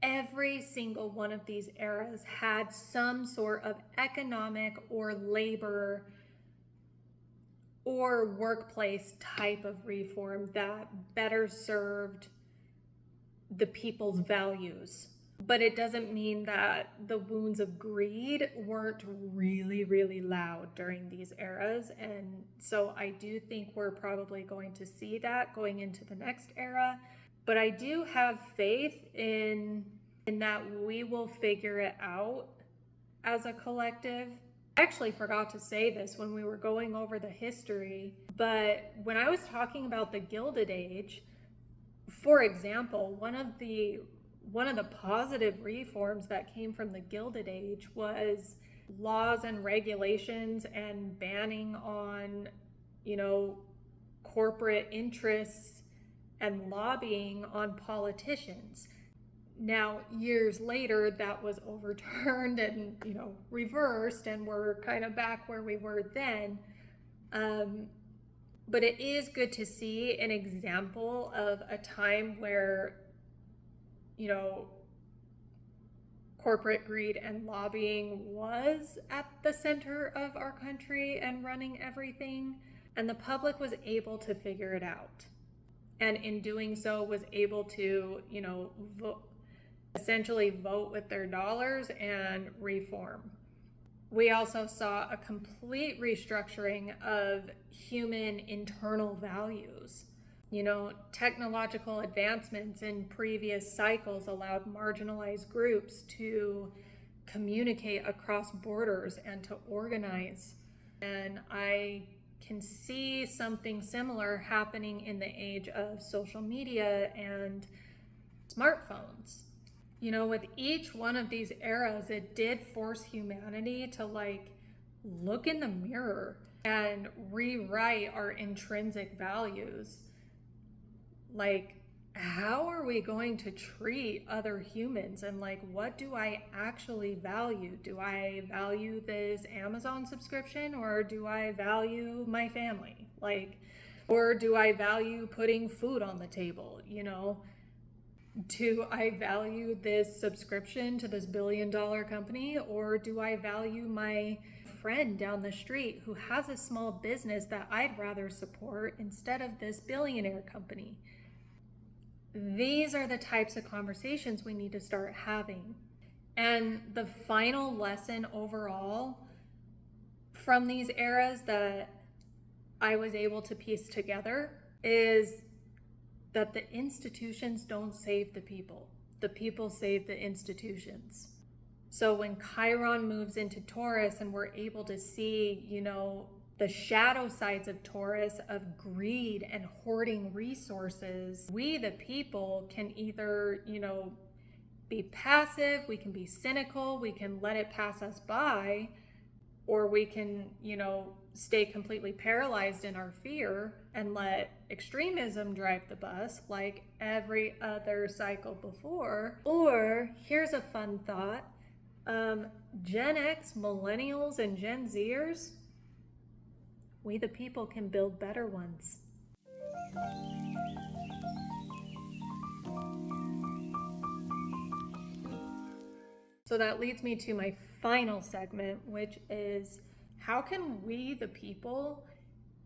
Every single one of these eras had some sort of economic or labor or workplace type of reform that better served the people's values. But it doesn't mean that the wounds of greed weren't really, really loud during these eras. And so I do think we're probably going to see that going into the next era. But I do have faith in that we will figure it out as a collective. I actually forgot to say this when we were going over the history, but when I was talking about the Gilded Age, for example, one of the positive reforms that came from the Gilded Age was laws and regulations and banning on, corporate interests and lobbying on politicians. Now, years later, that was overturned and, reversed, and we're kind of back where we were then. But it is good to see an example of a time where, you know, corporate greed and lobbying was at the center of our country and running everything, and the public was able to figure it out. And in doing so was able to, you know, essentially vote with their dollars and reform. We also saw a complete restructuring of human internal values. You know, technological advancements in previous cycles allowed marginalized groups to communicate across borders and to organize. And I can see something similar happening in the age of social media and smartphones. You know, with each one of these eras, it did force humanity to look in the mirror and rewrite our intrinsic values. Like, how are we going to treat other humans? And what do I actually value? Do I value this Amazon subscription, or do I value my family? Or do I value putting food on the table? You know, do I value this subscription to this billion-dollar company, or do I value my friend down the street who has a small business that I'd rather support instead of this billionaire company? These are the types of conversations we need to start having. And the final lesson overall from these eras that I was able to piece together is that the institutions don't save the people save the institutions. So when Chiron moves into Taurus and we're able to see, you know, the shadow sides of Taurus of greed and hoarding resources, we the people can either, you know, be passive, we can be cynical, we can let it pass us by, or we can, you know, stay completely paralyzed in our fear and let extremism drive the bus like every other cycle before. Or here's a fun thought, Gen X, millennials, and Gen Zers, we the people can build better ones. So that leads me to my final segment, which is how can we the people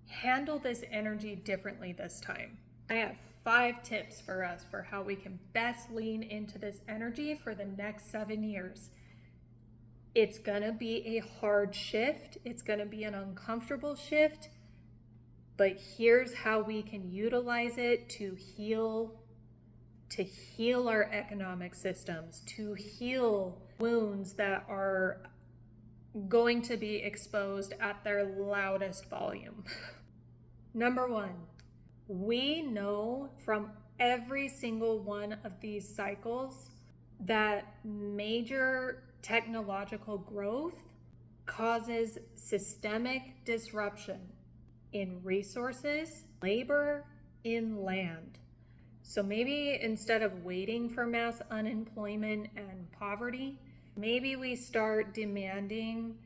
handle this energy differently this time? I have 5 tips for us for how we can best lean into this energy for the next 7 years. It's gonna be a hard shift. It's gonna be an uncomfortable shift, but here's how we can utilize it to heal our economic systems, to heal wounds that are going to be exposed at their loudest volume. Number 1, we know from every single one of these cycles that major technological growth causes systemic disruption in resources, labor, in land. So maybe instead of waiting for mass unemployment and poverty, maybe we start demanding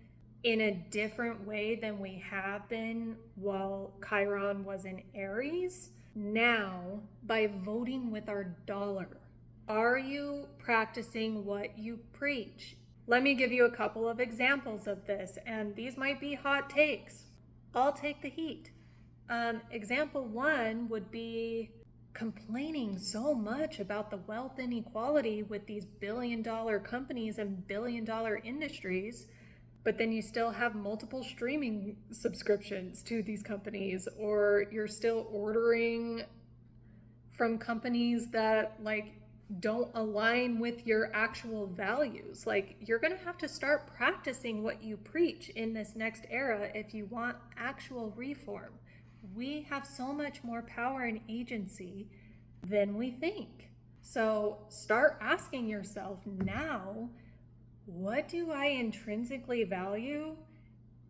in a different way than we have been while Chiron was in Aries, now by voting with our dollar. Are you practicing what you preach? Let me give you a couple of examples of this, and these might be hot takes. I'll take the heat. Example 1 would be complaining so much about the wealth inequality with these billion-dollar companies and billion-dollar industries, but then you still have multiple streaming subscriptions to these companies, or you're still ordering from companies that don't align with your actual values. You're gonna have to start practicing what you preach in this next era if you want actual reform. We have so much more power and agency than we think. So start asking yourself now, what do I intrinsically value,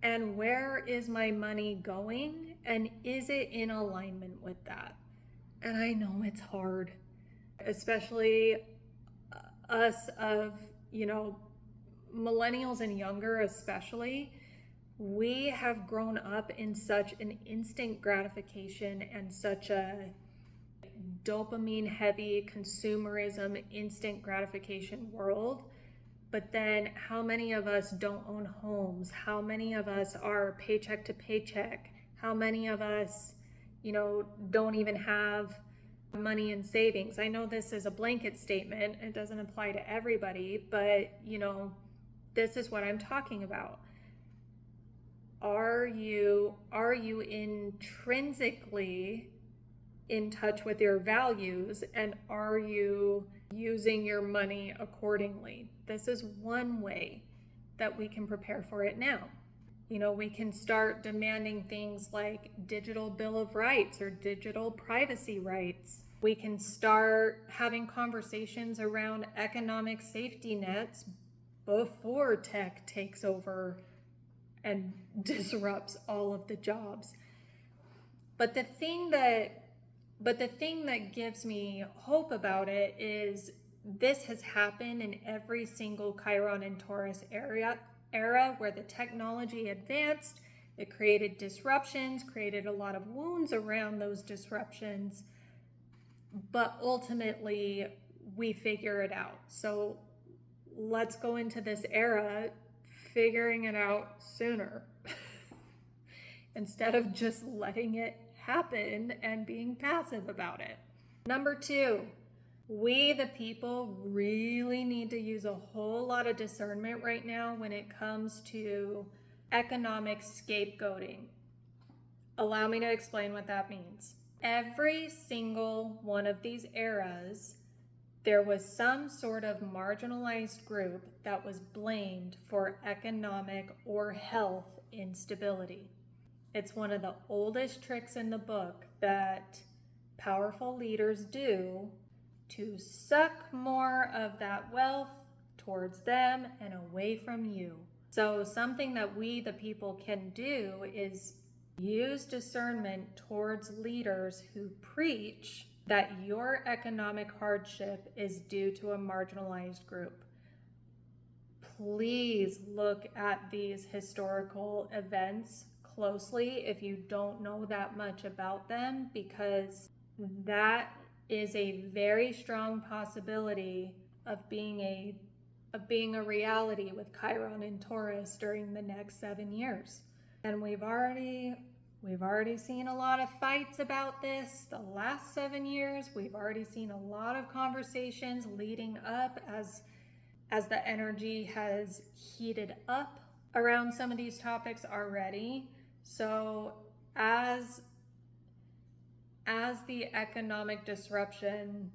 and where is my money going, and is it in alignment with that? And I know it's hard, especially us of, you know, millennials and younger especially. We have grown up in such an instant gratification and such a dopamine heavy consumerism, instant gratification world. But then how many of us don't own homes? How many of us are paycheck to paycheck? How many of us, don't even have money in savings? I know this is a blanket statement. It doesn't apply to everybody, but this is what I'm talking about. Are you intrinsically in touch with your values, and are you using your money accordingly? This is one way that we can prepare for it now. We can start demanding things like digital bill of rights or digital privacy rights. We can start having conversations around economic safety nets before tech takes over and disrupts all of the jobs. But the thing that gives me hope about it is this has happened in every single Chiron and Taurus era where the technology advanced. It created disruptions, created a lot of wounds around those disruptions, but ultimately we figure it out. So let's go into this era figuring it out sooner instead of just letting it happen and being passive about it. Number 2, we the people really need to use a whole lot of discernment right now when it comes to economic scapegoating. Allow me to explain what that means. Every single one of these eras, there was some sort of marginalized group that was blamed for economic or health instability. It's one of the oldest tricks in the book that powerful leaders do to suck more of that wealth towards them and away from you. So something that we the people can do is use discernment towards leaders who preach that your economic hardship is due to a marginalized group. Please look at these historical events closely if you don't know that much about them, because that is a very strong possibility of being a reality with Chiron and Taurus during the next 7 years. And we've already seen a lot of fights about this the last 7 years. We've already seen a lot of conversations leading up as the energy has heated up around some of these topics already. So as the economic disruption,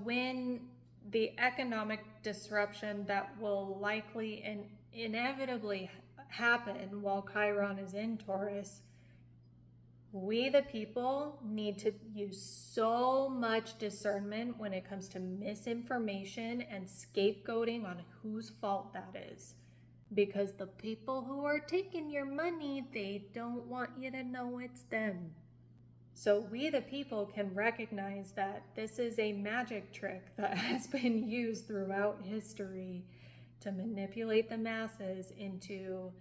when the economic disruption that will likely and inevitably happen while Chiron is in Taurus, we the people need to use so much discernment when it comes to misinformation and scapegoating on whose fault that is. Because the people who are taking your money, they don't want you to know it's them. So we the people can recognize that this is a magic trick that has been used throughout history to manipulate the masses into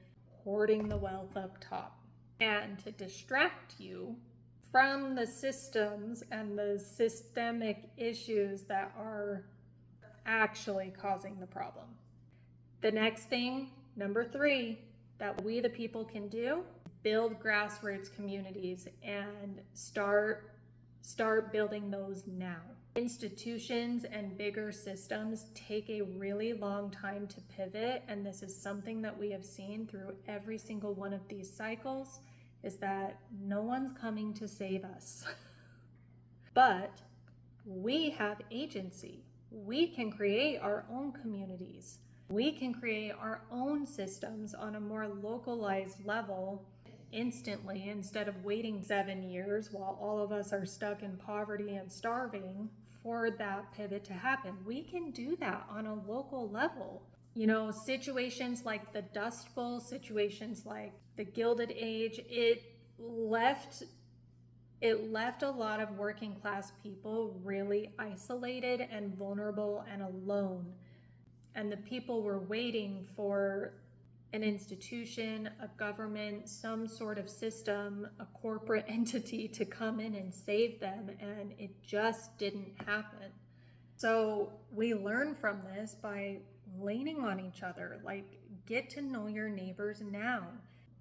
hoarding the wealth up top and to distract you from the systems and the systemic issues that are actually causing the problem. The next thing, number 3, that we the people can do, build grassroots communities and start building those now. Institutions and bigger systems take a really long time to pivot, and this is something that we have seen through every single one of these cycles, is that no one's coming to save us. But we have agency. We can create our own communities. We can create our own systems on a more localized level instantly, instead of waiting 7 years while all of us are stuck in poverty and starving for that pivot to happen. We can do that on a local level. Situations like the Dust Bowl, situations like the Gilded Age, it left a lot of working class people really isolated and vulnerable and alone. And the people were waiting for an institution, a government, some sort of system, a corporate entity to come in and save them, and it just didn't happen. So we learn from this by leaning on each other. Like, get to know your neighbors now.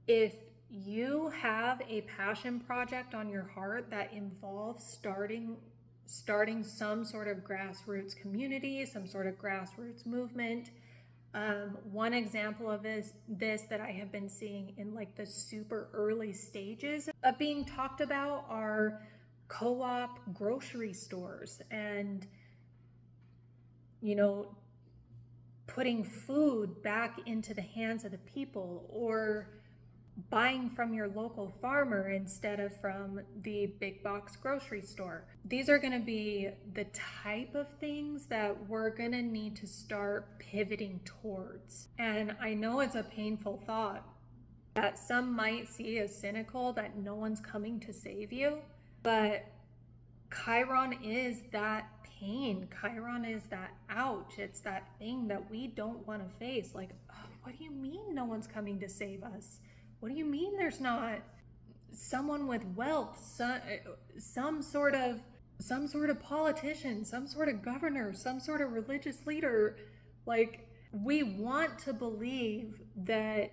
If you have a passion project on your heart that involves starting some sort of grassroots community, some sort of grassroots movement. One example of this that I have been seeing in like the super early stages of being talked about are co-op grocery stores and, you know, putting food back into the hands of the people, or buying from your local farmer instead of from the big box grocery store. These are going to be the type of things that we're going to need to start pivoting towards. And I know it's a painful thought that some might see as cynical, that no one's coming to save you, but Chiron is that pain. Chiron is that ouch. It's that thing that we don't want to face. Like, oh, what do you mean no one's coming to save us? What do you mean there's not someone with wealth, some sort of politician, some sort of governor, some sort of religious leader? Like, we want to believe that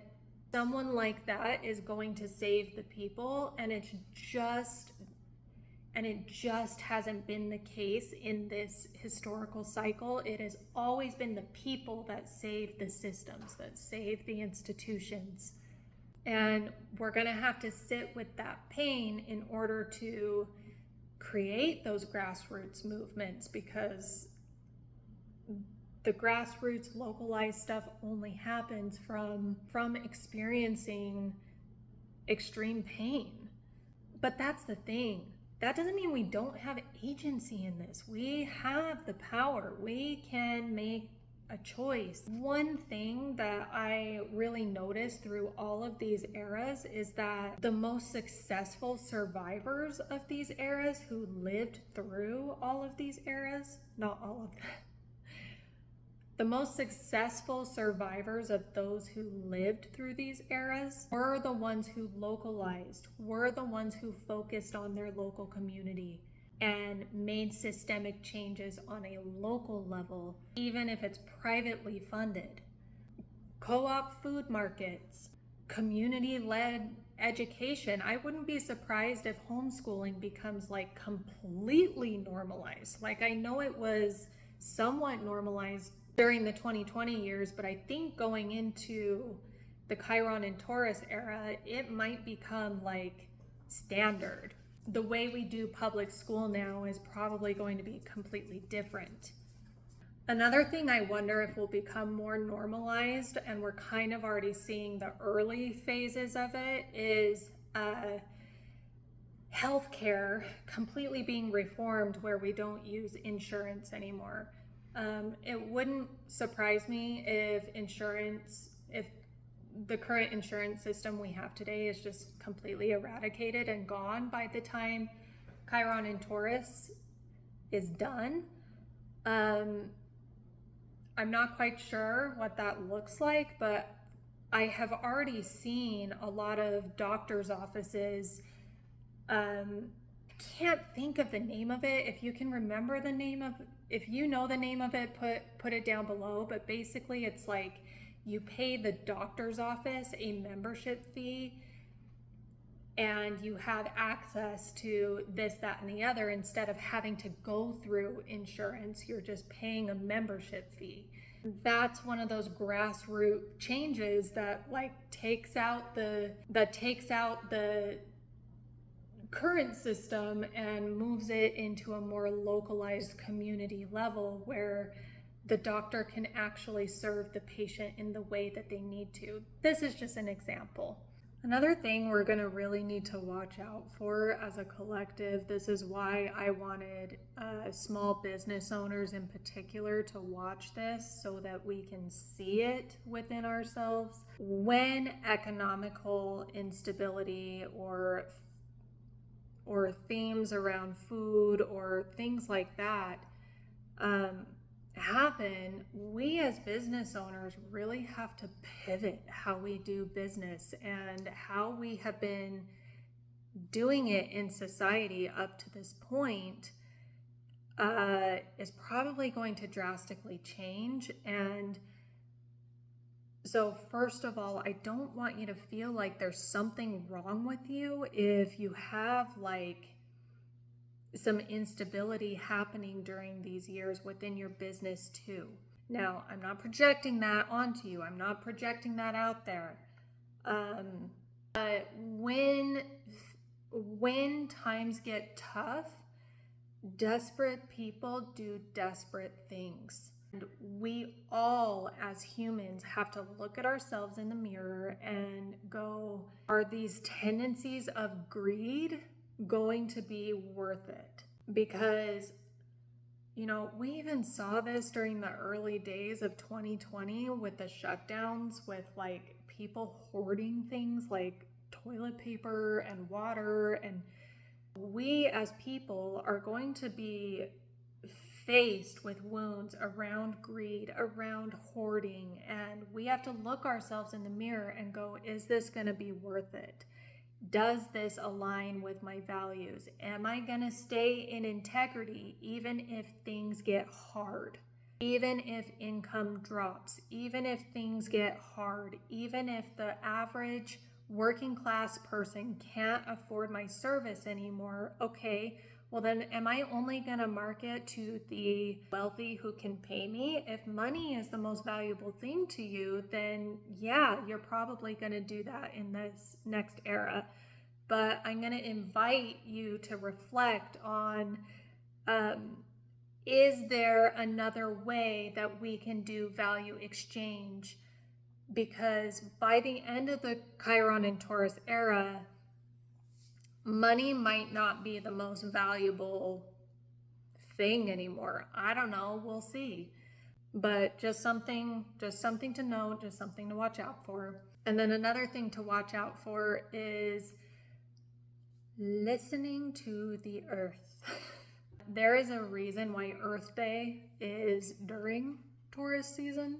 someone like that is going to save the people, and it just hasn't been the case in this historical cycle. It has always been the people that save the systems, that save the institutions. And we're going to have to sit with that pain in order to create those grassroots movements, because the grassroots localized stuff only happens from experiencing extreme pain. But that's the thing. That doesn't mean we don't have agency in this. We have the power. We can make a choice. One thing that I really noticed through all of these eras is that the most successful survivors of these eras, who lived through all of these eras, not all of them, the most successful survivors of those who lived through these eras were the ones who localized, were the ones who focused on their local community and made systemic changes on a local level, even if it's privately funded. Co-op food markets, community-led education. I wouldn't be surprised if homeschooling becomes like completely normalized. Like, I know it was somewhat normalized during the 2020 years, but I think going into the Chiron and Taurus era, it might become like standard. The way we do public school now is probably going to be completely different. Another thing I wonder if will become more normalized, and we're kind of already seeing the early phases of it, is healthcare completely being reformed, where we don't use insurance anymore. It wouldn't surprise me if the current insurance system we have today is just completely eradicated and gone by the time Chiron and Taurus is done. I'm not quite sure what that looks like, but I have already seen a lot of doctors' offices. Can't think of the name of it. If you can remember the name of, if you know the name of it, put it down below. But basically, it's like you pay the doctor's office a membership fee, and you have access to this, that, and the other. Instead of having to go through insurance, you're just paying a membership fee. That's one of those grassroots changes that like takes out the current system and moves it into a more localized community level, where the doctor can actually serve the patient in the way that they need to. This is just an example. Another thing we're going to really need to watch out for as a collective, this is why I wanted small business owners in particular to watch this, so that we can see it within ourselves. When economical instability or themes around food or things like that happen, we as business owners really have to pivot how we do business, and how we have been doing it in society up to this point is probably going to drastically change. And so first of all, I don't want you to feel like there's something wrong with you if you have like some instability happening during these years within your business too. Now, I'm not projecting that onto you. I'm not projecting that out there. But when times get tough, desperate people do desperate things. And we all, as humans, have to look at ourselves in the mirror and go, are these tendencies of greed going to be worth it? Because, we even saw this during the early days of 2020 with the shutdowns, with like people hoarding things like toilet paper and water. And we as people are going to be faced with wounds around greed, around hoarding, and we have to look ourselves in the mirror and go, is this going to be worth it? Does this align with my values? Am I going to stay in integrity even if things get hard? Even if income drops, even if things get hard, even if the average working class person can't afford my service anymore, okay, well then am I only going to market to the wealthy who can pay me? If money is the most valuable thing to you, then yeah, you're probably going to do that in this next era. But I'm going to invite you to reflect on, is there another way that we can do value exchange? Because by the end of the Chiron and Taurus era, money might not be the most valuable thing anymore. I don't know, we'll see. But just something to know, just something to watch out for. And then another thing to watch out for is listening to the earth. There is a reason why Earth Day is during Taurus season,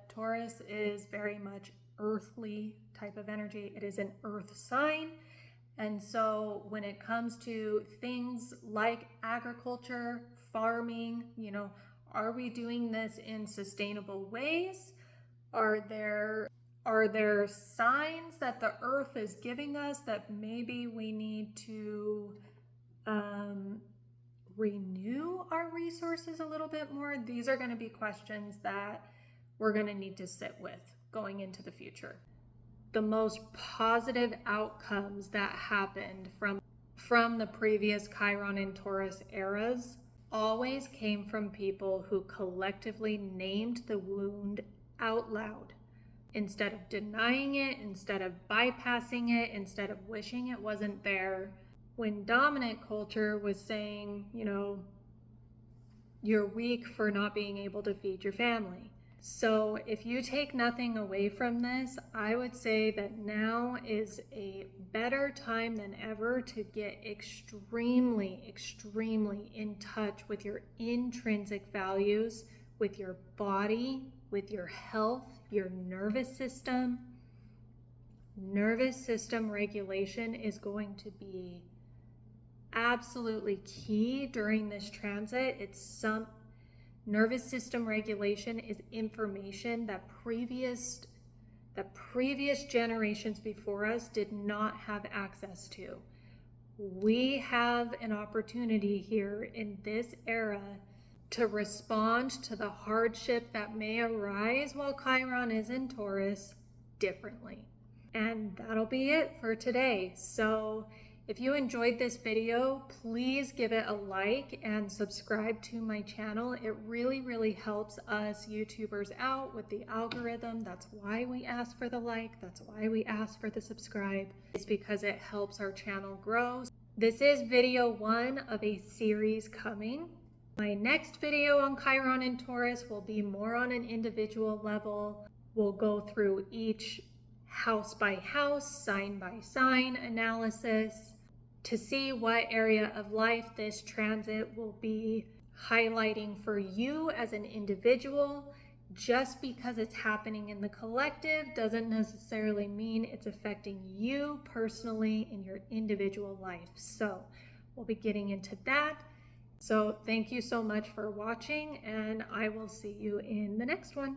Taurus is very much earthly type of energy. It is an earth sign. And so when it comes to things like agriculture, farming, are we doing this in sustainable ways? Are there signs that the earth is giving us that maybe we need to renew our resources a little bit more? These are going to be questions that we're going to need to sit with going into the future. The most positive outcomes that happened from the previous Chiron and Taurus eras always came from people who collectively named the wound out loud. Instead of denying it, instead of bypassing it, instead of wishing it wasn't there. When dominant culture was saying, you're weak for not being able to feed your family. So if you take nothing away from this, I would say that now is a better time than ever to get extremely, extremely in touch with your intrinsic values, with your body, with your health, your nervous system. Nervous system regulation is going to be absolutely key during this transit. Nervous system regulation is information that previous generations before us did not have access to. We have an opportunity here in this era to respond to the hardship that may arise while Chiron is in Taurus differently. And that'll be it for today. So if you enjoyed this video, please give it a like and subscribe to my channel. It really, really helps us YouTubers out with the algorithm. That's why we ask for the like. That's why we ask for the subscribe. It's because it helps our channel grow. This is video 1 of a series coming. My next video on Chiron and Taurus will be more on an individual level. We'll go through each house by house, sign by sign analysis to see what area of life this transit will be highlighting for you as an individual. Just because it's happening in the collective doesn't necessarily mean it's affecting you personally in your individual life. So we'll be getting into that. So thank you so much for watching, and I will see you in the next one.